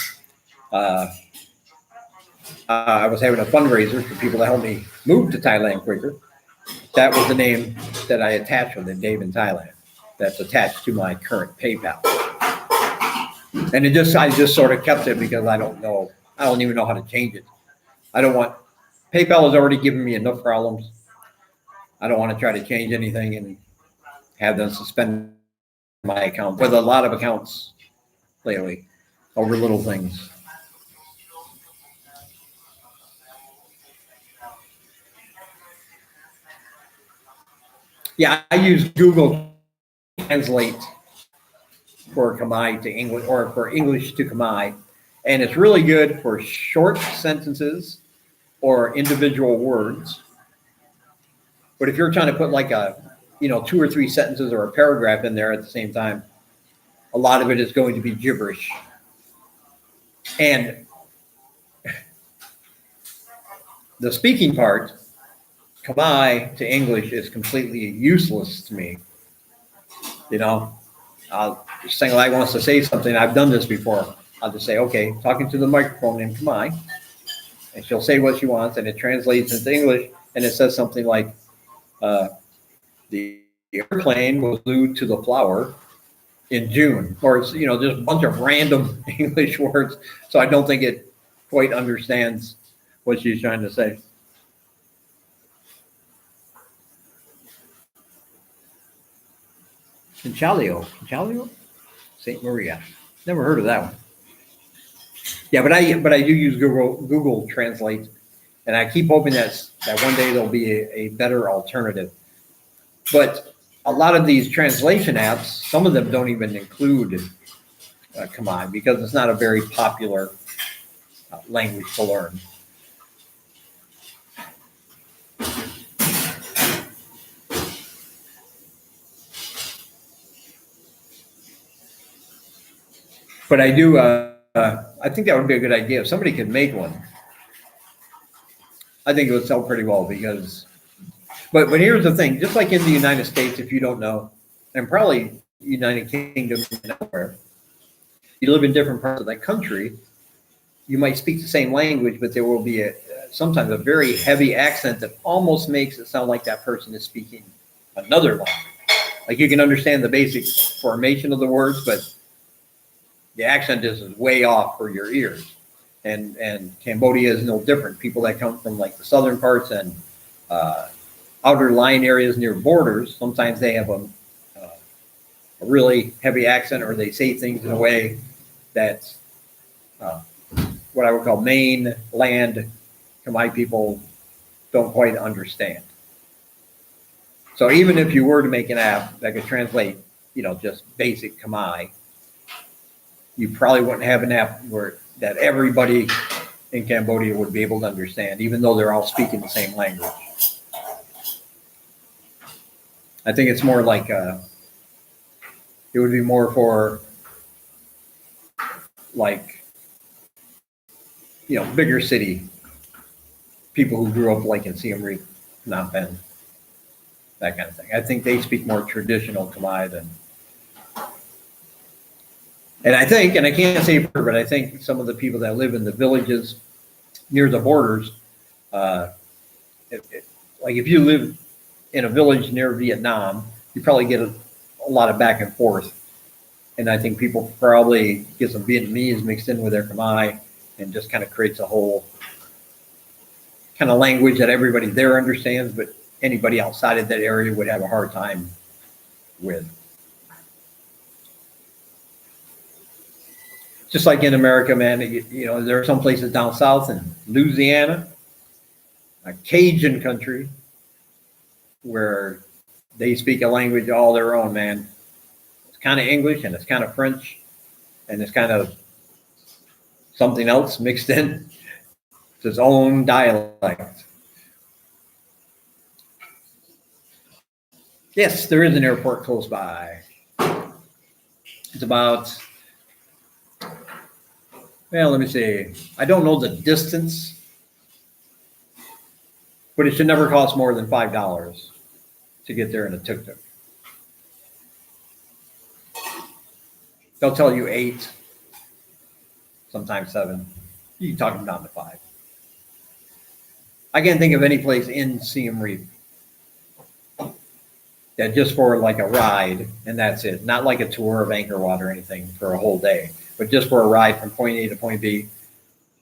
I was having a fundraiser for people to help me move to Thailand quicker. That was the name that I attached with it, Dave in Thailand. That's attached to my current PayPal. And I just sort of kept it because I don't even know how to change it. PayPal has already given me enough problems. I don't want to try to change anything and have them suspend my account with a lot of accounts lately over little things. Yeah, I use Google Translate for Khmer to English or for English to Khmer, and it's really good for short sentences or individual words. But if you're trying to put like 2 or 3 sentences or a paragraph in there at the same time, a lot of it is going to be gibberish. And the speaking part, Khmer to English, is completely useless to me. Sangla wants to say something. I've done this before. I'll just say, okay, talking to the microphone in Khmer, and she'll say what she wants, and it translates into English, and it says something like, the airplane was glued to the flower in June, or just a bunch of random English words. So I don't think it quite understands what she's trying to say. Conchalio, Saint Maria. Never heard of that one. Yeah, but I do use Google Translate, and I keep hoping that one day there'll be a better alternative. But a lot of these translation apps, some of them don't even include Khmer because it's not a very popular language to learn. But I do. I think that would be a good idea if somebody could make one. I think it would sell pretty well because. But here's the thing: just like in the United States, if you don't know, and probably United Kingdom and elsewhere, you live in different parts of that country. You might speak the same language, but there will be sometimes a very heavy accent that almost makes it sound like that person is speaking another language. Like you can understand the basic formation of the words, but the accent is way off for your ears. And Cambodia is no different. People that come from like the southern parts and outer line areas near borders, sometimes they have a really heavy accent, or they say things in a way that's what I would call mainland Khmer people don't quite understand. So even if you were to make an app that could translate, just basic Khmer, you probably wouldn't have an app that everybody in Cambodia would be able to understand, even though they're all speaking the same language. I think it's more like it would be more for like bigger city people who grew up like in Siem Reap, Phnom Penh, that kind of thing. I think they speak more traditional Khmer than. And I think, and I can't say for, but I think some of the people that live in the villages near the borders, like if you live in a village near Vietnam, you probably get a lot of back and forth. And I think people probably get some Vietnamese mixed in with their Khmer and just kind of creates a whole kind of language that everybody there understands, but anybody outside of that area would have a hard time with. Just like in America, man, there are some places down south in Louisiana, a Cajun country, where they speak a language all their own, man. It's kind of English and it's kind of French and it's kind of something else mixed in. It's its own dialect. Yes, there is an airport close by. It's about, well, let me see. I don't know the distance, but it should never cost more than $5 to get there in a tuk-tuk. They'll tell you 8, sometimes 7. You can talk them down to 5. I can't think of any place in Siem Reap that just for like a ride and that's it. Not like a tour of Angkor Wat or anything for a whole day, but just for a ride from point A to point B.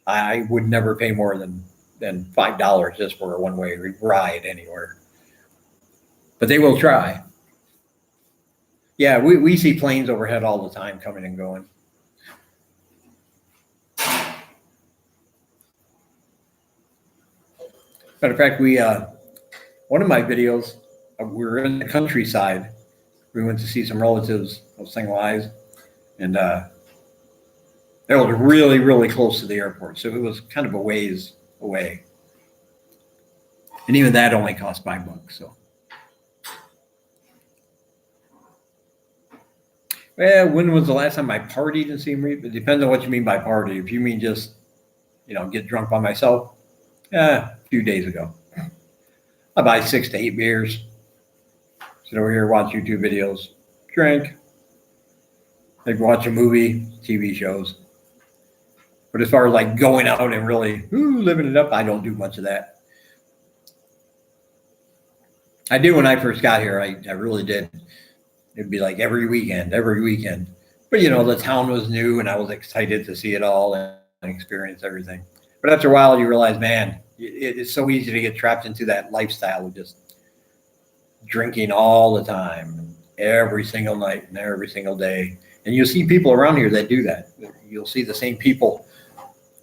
I would never pay more than $5 just for a one-way ride anywhere. But they will try. Yeah, we see planes overhead all the time coming and going. Matter of fact, one of my videos, we were in the countryside. We went to see some relatives of Single Eyes, and that was really, really close to the airport. So it was kind of a ways away. And even that only cost $5. So. Well, when was the last time I partied in Siem Reap? It depends on what you mean by party. If you mean just, get drunk by myself, a few days ago. I buy 6 to 8 beers, sit over here, watch YouTube videos, drink, maybe watch a movie, TV shows. But as far as like going out and really living it up, I don't do much of that. I did when I first got here. I really did. It'd be like every weekend. But, the town was new and I was excited to see it all and experience everything. But after a while, you realize, man, it's so easy to get trapped into that lifestyle of just drinking all the time. every single night and every single day. And you'll see people around here that do that. You'll see the same people.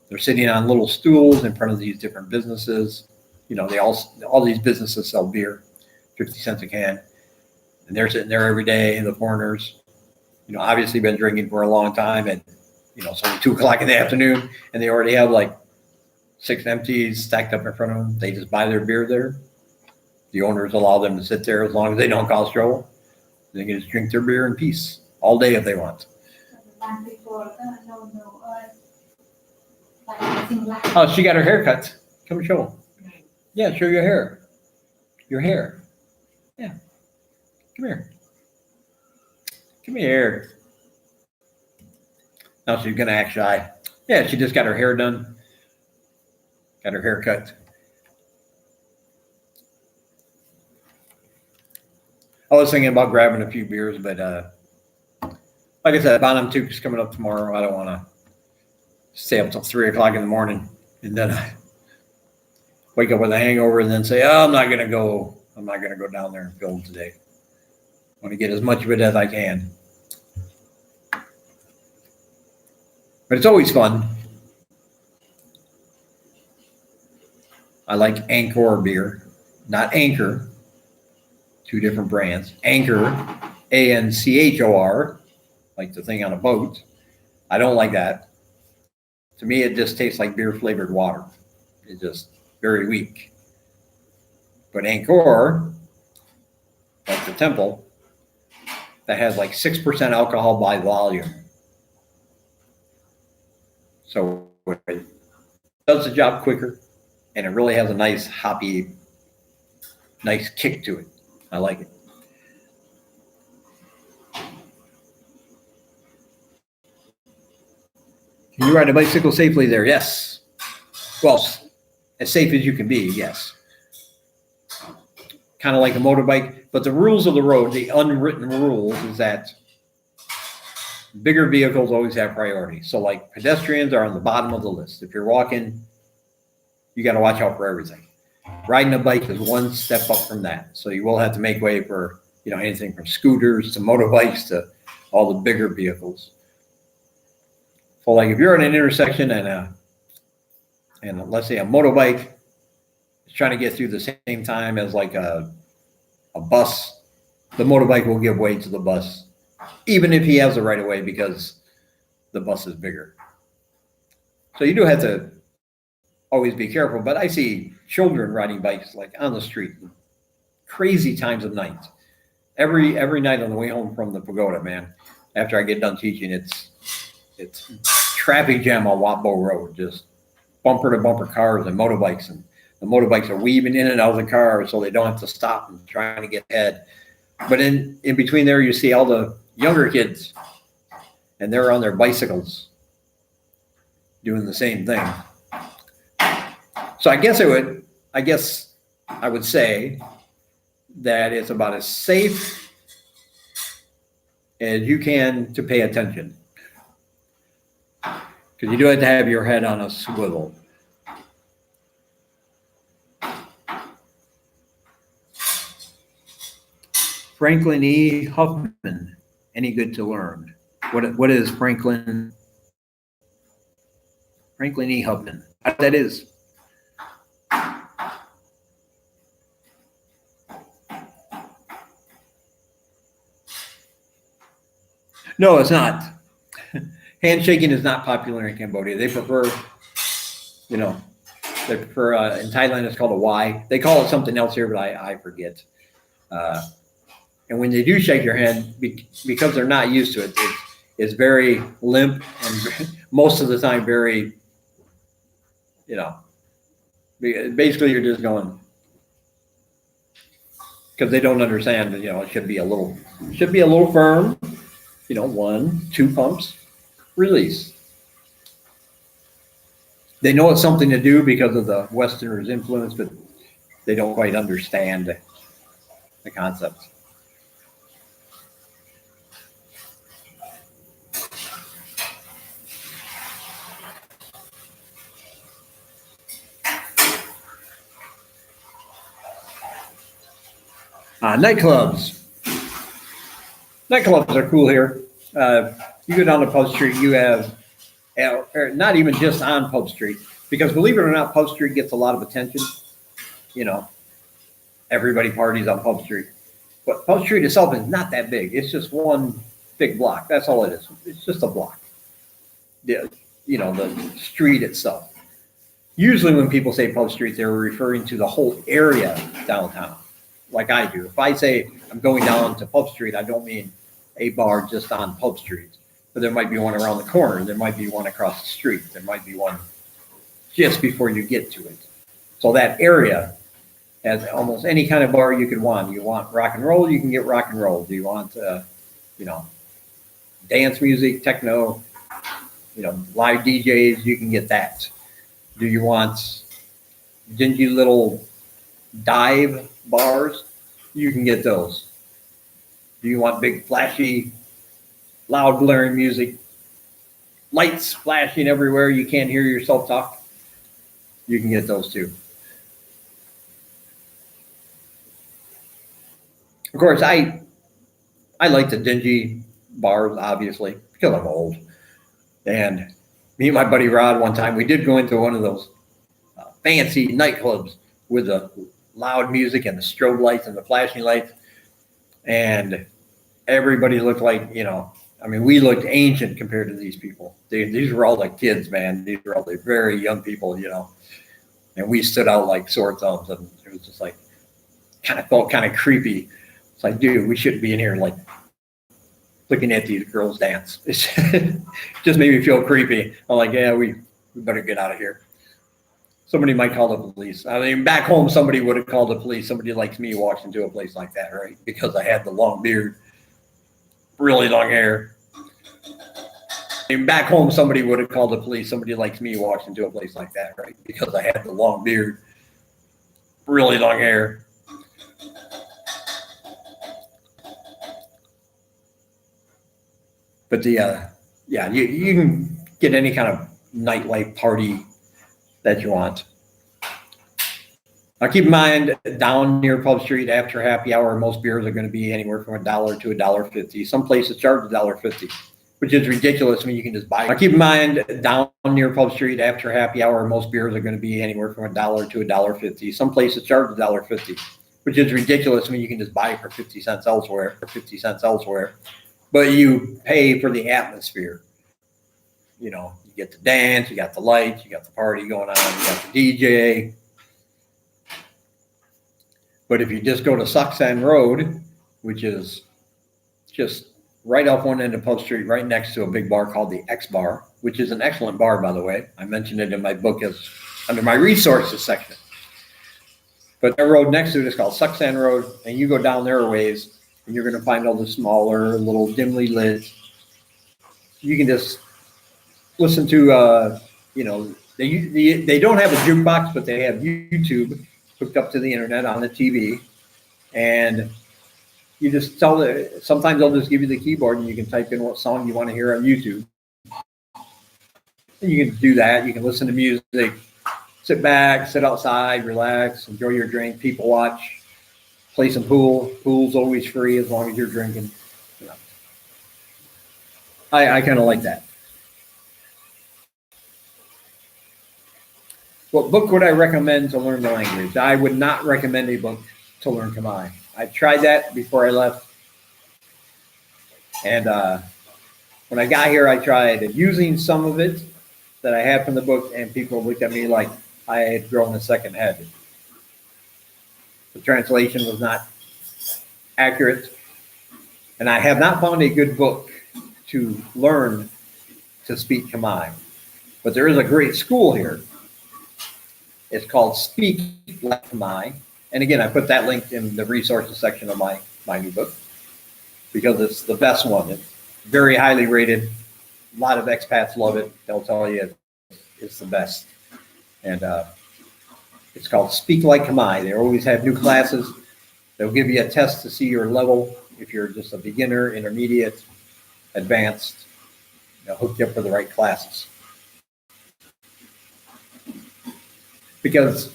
They're sitting on little stools in front of these different businesses. They all these businesses sell beer, 50 cents a can, and they're sitting there every day. The foreigners, obviously been drinking for a long time, and it's only 2 o'clock in the afternoon, and they already have like 6 empties stacked up in front of them. They just buy their beer there. The owners allow them to sit there as long as they don't cause trouble. They can just drink their beer in peace all day if they want. Oh, she got her hair cut. Come show them. Yeah, show your hair. Your hair. Yeah. Come here. Come here. Now she's going to act shy. Yeah, she just got her hair done. Got her hair cut. I was thinking about grabbing a few beers, but like I said, Bonham Took is coming up tomorrow. I don't want to stay up till 3 o'clock in the morning and then I wake up with a hangover and then say, oh, I'm not going to go down there and film today. I want to get as much of it as I can. But it's always fun. I like Anchor beer, not Anchor. 2 different brands. Anchor, Anchor, like the thing on a boat. I don't like that. To me, it just tastes like beer flavored water. It's just very weak. But Anchor, like the Temple, that has like 6% alcohol by volume. So it does the job quicker, and it really has a nice hoppy, nice kick to it. I like it. Can you ride a bicycle safely there? Yes. Well, as safe as you can be, yes. Kind of like a motorbike, but the rules of the road, the unwritten rules, is that bigger vehicles always have priority. So like pedestrians are on the bottom of the list. If you're walking, you got to watch out for everything. Riding a bike is one step up from that. So you will have to make way for, anything from scooters to motorbikes to all the bigger vehicles. So like if you're in an intersection and let's say a motorbike is trying to get through the same time as like a bus, the motorbike will give way to the bus, even if he has the right of way because the bus is bigger. So you do have to always be careful, but I see children riding bikes like on the street, crazy times of night. Every night on the way home from the pagoda, man. After I get done teaching, it's traffic jam on Watbo Road, just bumper to bumper cars and motorbikes, and the motorbikes are weaving in and out of the car so they don't have to stop and trying to get ahead. But in between there, you see all the younger kids, and they're on their bicycles doing the same thing. So I guess I would say that it's about as safe as you can to pay attention. Because you do have to have your head on a swivel. Franklin E. Huffman, any good to learn? What is Franklin E. Huffman? That is. No, it's not. Handshaking is not popular in Cambodia. They prefer, in Thailand it's called a Y. They call it something else here, but I forget. And when they do shake your hand, because they're not used to it, it's very limp and most of the time very, basically you're just going, because they don't understand that, it should be a little firm, 1, 2 pumps, release. They know it's something to do because of the Westerners' influence, but they don't quite understand the concept. Nightclubs. Nightclubs are cool here. You go down to Pub Street, you have, or not even just on Pub Street, because believe it or not, Pub Street gets a lot of attention. You know, everybody parties on Pub Street. But Pub Street itself is not that big. It's just one big block. That's all it is. It's just a block. The, the street itself. Usually when people say Pub Street, they're referring to the whole area downtown, like I do. If I say I'm going down to Pub Street, I don't mean a bar just on Pub Street. But there might be one around the corner. There might be one across the street. There might be one just before you get to it. So that area has almost any kind of bar you could want. You want rock and roll, you can get rock and roll. Do you want, dance music, techno, live DJs, you can get that. Do you want dingy little dive bars? You can get those. Do you want big, flashy, loud, blaring music, lights flashing everywhere, you can't hear yourself talk? You can get those too. Of course, I like the dingy bars, obviously, because I'm old. And me and my buddy Rod, one time, we did go into one of those fancy nightclubs with the loud music and the strobe lights and the flashing lights. And everybody looked like, we looked ancient compared to these people. These were all like kids, man. These were all the very young people, and we stood out like sore thumbs. And it was just like, felt kind of creepy. It's like, dude, we shouldn't be in here like looking at these girls dance. It just made me feel creepy. I'm like, yeah, we better get out of here. Somebody might call the police. I mean, back home, somebody would have called the police. Somebody like me walks into a place like that, right? Because I had the long beard, really long hair. And back home, somebody would have called the police. Somebody like me walks into a place like that, right? Because I had the long beard, really long hair. But you can get any kind of nightlife party that you want. Now keep in mind, down near Pub Street after happy hour, most beers are going to be anywhere from $1 to $1.50. Some places charge $1.50, which is ridiculous when you can just buy it. Now keep in mind, down near Pub Street after happy hour, most beers are going to be anywhere from $1 to $1.50. Some places charge $1.50, which is ridiculous when you can just buy it for 50 cents elsewhere. But you pay for the atmosphere. You get the dance, you got the lights, you got the party going on, you got the DJ. But if you just go to Suxan Road, which is just right off one end of Pub Street, right next to a big bar called the X Bar, which is an excellent bar, by the way. I mentioned it in my book as under my resources section. But the road next to it is called Suxan Road, and you go down there a ways, and you're going to find all the smaller, little dimly lit. You can just listen to, they don't have a jukebox, but they have YouTube hooked up to the internet on the TV. And you just sometimes they'll just give you the keyboard and you can type in what song you want to hear on YouTube. And you can do that. You can listen to music, sit back, sit outside, relax, enjoy your drink, people watch. Play some pool. Pool's always free as long as you're drinking. I kind of like that. What book would I recommend to learn the language? I would not recommend a book to learn Khmer. I tried that before I left. And when I got here, I tried using some of it that I had from the book, and people looked at me like I had grown a second head. The translation was not accurate, and I have not found a good book to learn to speak Khmer. But there is a great school here. It's called Speak Like Khmer. And again, I put that link in the resources section of my new book because it's the best one. It's very highly rated. A lot of expats love it. They'll tell you it's the best. And it's called Speak Like Khmer. They always have new classes. They'll give you a test to see your level. If you're just a beginner, intermediate, advanced, they'll hook you up for the right classes. Because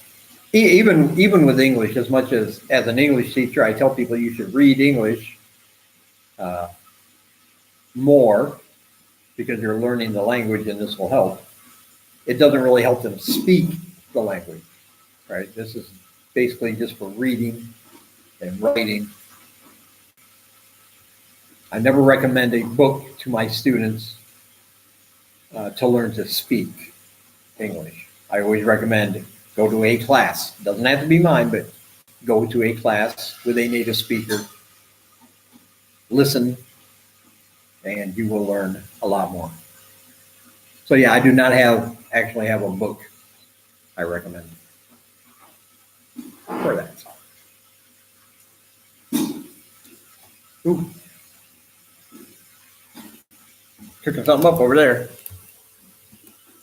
even with English, as much as an English teacher, I tell people you should read English. more because you're learning the language and this will help. It doesn't really help them speak the language, right? This is basically just for reading and writing. I never recommend a book to my students to learn to speak English. I always recommend go to a class. It doesn't have to be mine, but go to a class with a native speaker. Listen, and you will learn a lot more. So yeah, I do not actually have a book I recommend for that. Ooh. Cooking something up over there.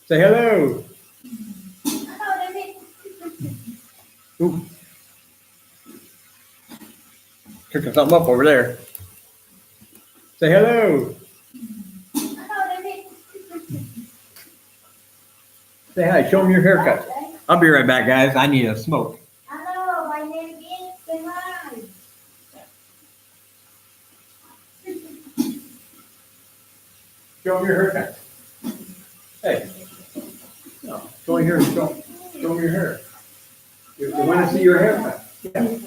Say hello. Ooh. Cooking something up over there. Say hello. Say hi. Show them your haircut. I'll be right back, guys. I need a smoke. Hello, my name is. Say hi. Show them your haircut. Hey. No, go here and show them your hair. You want to see your haircut? Yeah.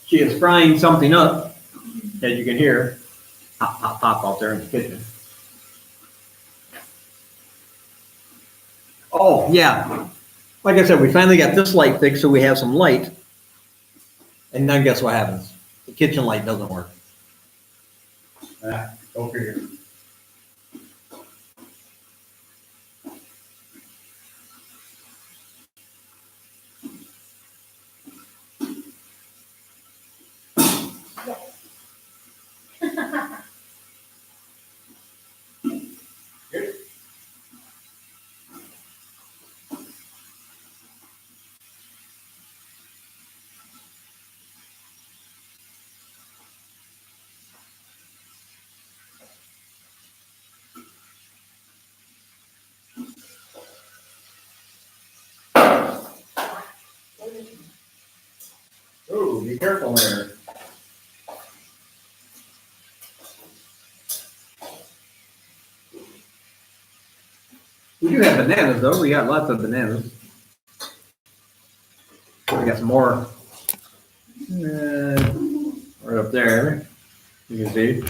She is frying something up, as you can hear. Pop, pop, pop out there in the kitchen. Oh, yeah. Like I said, we finally got this light fixed, so we have some light. And then guess what happens? The kitchen light doesn't work. Over here. Oh, be careful there. We do have bananas, though. We got lots of bananas. We got some more right up there. You can see.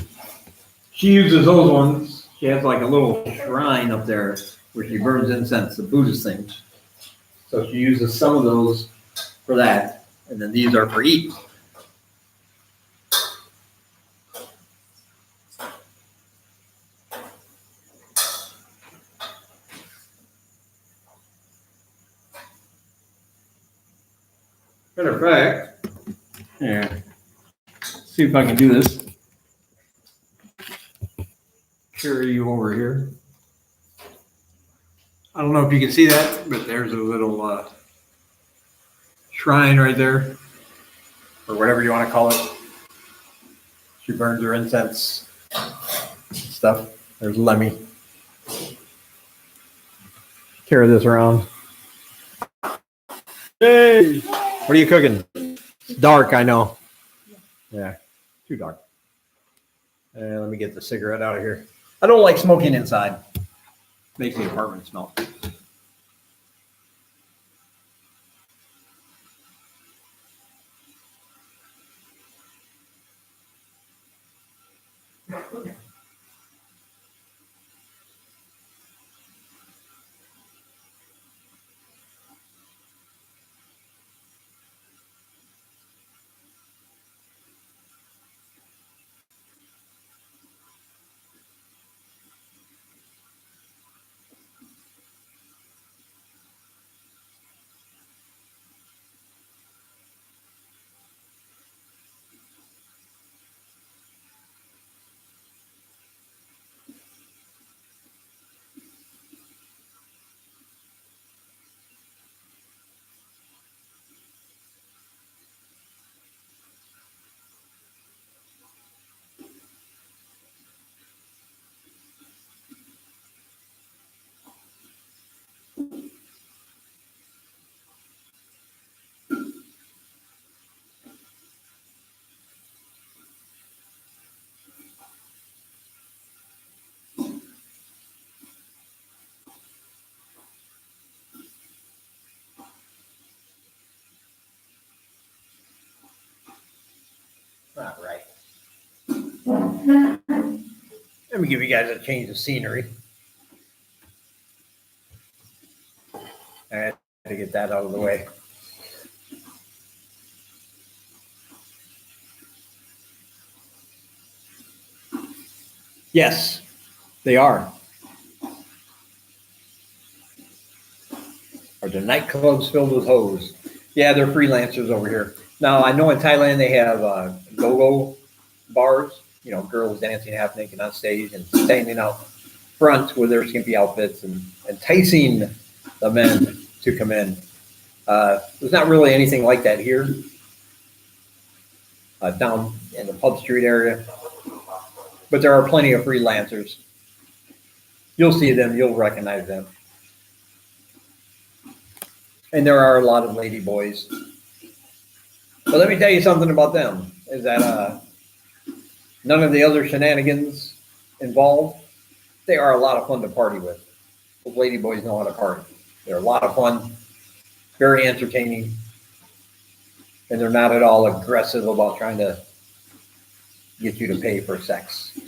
She uses those ones. She has like a little shrine up there where she burns incense, the Buddhist things. So she uses some of those for that. And then these are for eating. Matter of fact, here, see if I can do this. Carry you over here. I don't know if you can see that, but there's a little shrine right there, or whatever you want to call it. She burns her incense stuff. There's Lemmy. Carry this around. Hey, what are you cooking? It's dark, I know. Yeah, too dark. And let me get the cigarette out of here. I don't like smoking inside. Makes the apartment smell. Let me give you guys a change of scenery. I had to get that out of the way. Yes, they are. Are the nightclubs filled with hoes? Yeah, they're freelancers over here. Now, I know in Thailand they have go-go bars, girls dancing half naked on stage and standing out front with their skimpy outfits and enticing the men to come in. There's not really anything like that here down in the Pub Street area, but there are plenty of freelancers. You'll see them, you'll recognize them. And there are a lot of lady boys. But let me tell you something about them, is that none of the other shenanigans involved, they are a lot of fun to party with. Those lady boys know how to party. They're a lot of fun, very entertaining, and they're not at all aggressive about trying to get you to pay for sex.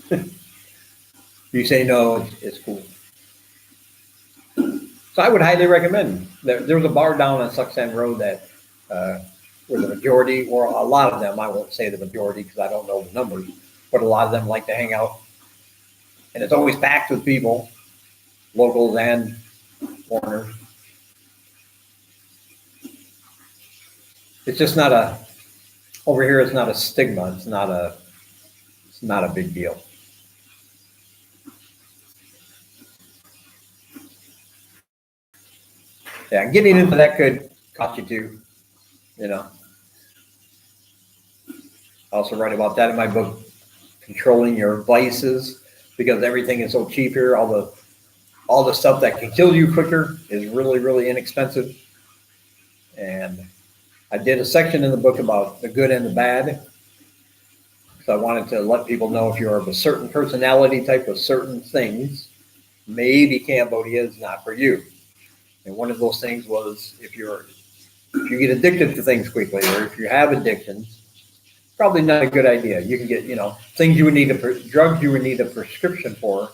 You say no, it's cool. So I would highly recommend. There's a bar down on Suxan Road that where the majority, or a lot of them, I won't say the majority because I don't know the numbers, but a lot of them like to hang out. And it's always packed with people, locals and foreigners. It's just not over here it's not a stigma. It's not a big deal. Yeah, getting into that could cost you too, I also write about that in my book, Controlling Your Vices, because everything is so cheap here. All the stuff that can kill you quicker is really, really inexpensive. And I did a section in the book about the good and the bad. So I wanted to let people know if you're of a certain personality type with certain things, maybe Cambodia is not for you. And one of those things was if you get addicted to things quickly, or if you have addictions, probably not a good idea. You can get, things you would need drugs you would need a prescription for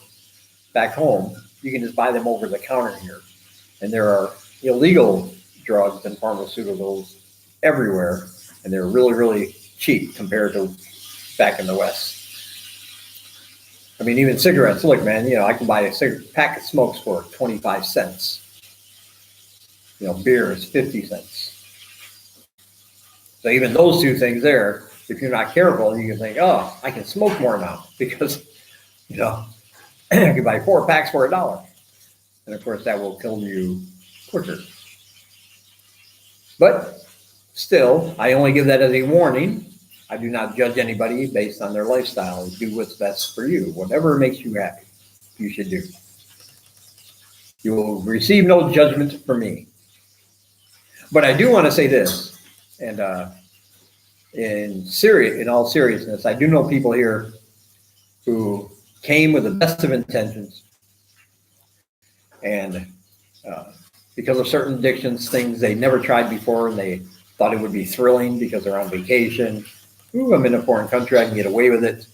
back home. You can just buy them over the counter here. And there are illegal drugs and pharmaceuticals everywhere, and they're really, really cheap compared to back in the West. I mean, even cigarettes. Look, man, I can buy a pack of smokes for 25 cents. Beer is 50 cents. So even those two things there, if you're not careful, you can think, oh, I can smoke more now because, I can buy 4 packs for $1. And of course, that will kill you quicker. But still, I only give that as a warning. I do not judge anybody based on their lifestyle. Do what's best for you. Whatever makes you happy, you should do. You will receive no judgment from me. But I do want to say this, and in all seriousness, I do know people here who came with the best of intentions, and because of certain addictions, things they never tried before, and they thought it would be thrilling because they're on vacation. Ooh, I'm in a foreign country, I can get away with it.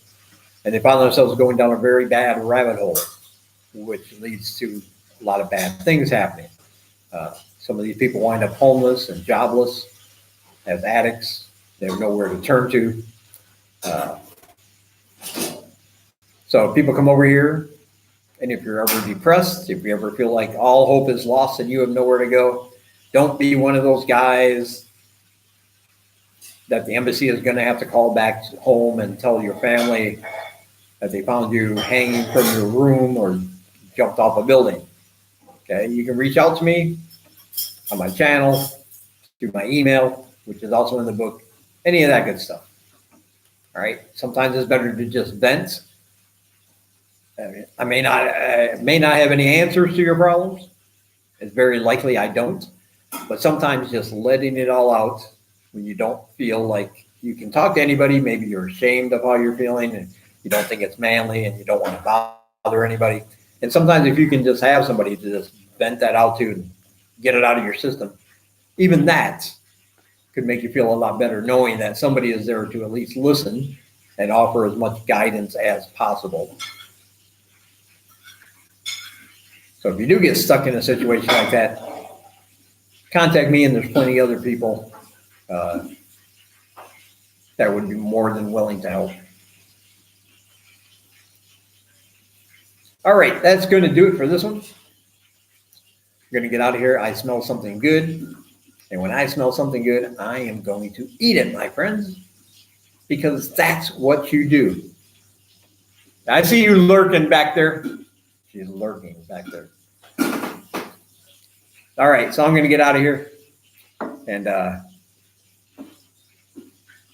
And they found themselves going down a very bad rabbit hole, which leads to a lot of bad things happening. Some of these people wind up homeless and jobless as addicts. They have nowhere to turn to. So people come over here, and if you're ever depressed, if you ever feel like all hope is lost and you have nowhere to go, don't be one of those guys that the embassy is going to have to call back home and tell your family that they found you hanging from your room or jumped off a building. Okay, you can reach out to me on my channel, through my email, which is also in the book, any of that good stuff. All right, sometimes it's better to just vent. I may not have any answers to your problems. It's very likely I don't, but sometimes just letting it all out when you don't feel like you can talk to anybody, maybe you're ashamed of how you're feeling and you don't think it's manly and you don't want to bother anybody. And sometimes if you can just have somebody to just vent that out to and get it out of your system, even that could make you feel a lot better knowing that somebody is there to at least listen and offer as much guidance as possible. So if you do get stuck in a situation like that, contact me, and there's plenty of other people that would be more than willing to help. All right, that's going to do it for this one. I'm going to get out of here. I smell something good. And when I smell something good, I am going to eat it, my friends, because that's what you do. I see you lurking back there. She's lurking back there. All right, so I'm going to get out of here. And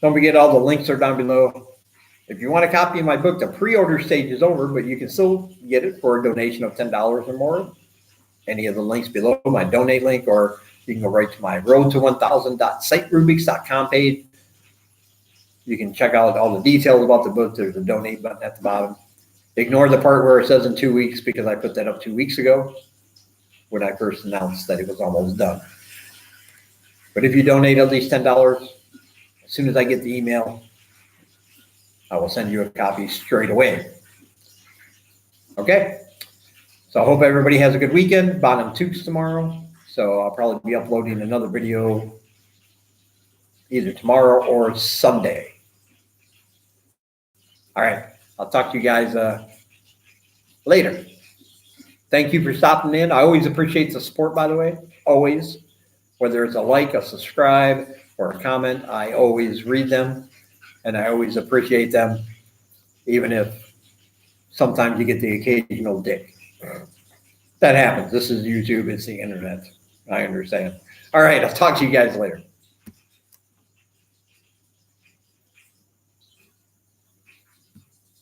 don't forget, all the links are down below. If you want a copy of my book, the pre-order stage is over, but you can still get it for a donation of $10 or more. Any of the links below, my donate link, or you can go right to my road to 1000.siterubics.com page. You can check out all the details about the book. There's a donate button at the bottom. Ignore the part where it says in 2 weeks, because I put that up 2 weeks ago when I first announced that it was almost done. But if you donate at least $10, as soon as I get the email, I will send you a copy straight away. Okay? So I hope everybody has a good weekend. Bottom Tooks tomorrow. So I'll probably be uploading another video either tomorrow or Sunday. All right. I'll talk to you guys later. Thank you for stopping in. I always appreciate the support, by the way. Always. Whether it's a like, a subscribe, or a comment, I always read them. And I always appreciate them, even if sometimes you get the occasional dick. That happens. This is YouTube. It's the internet. I understand. All right. I'll talk to you guys later.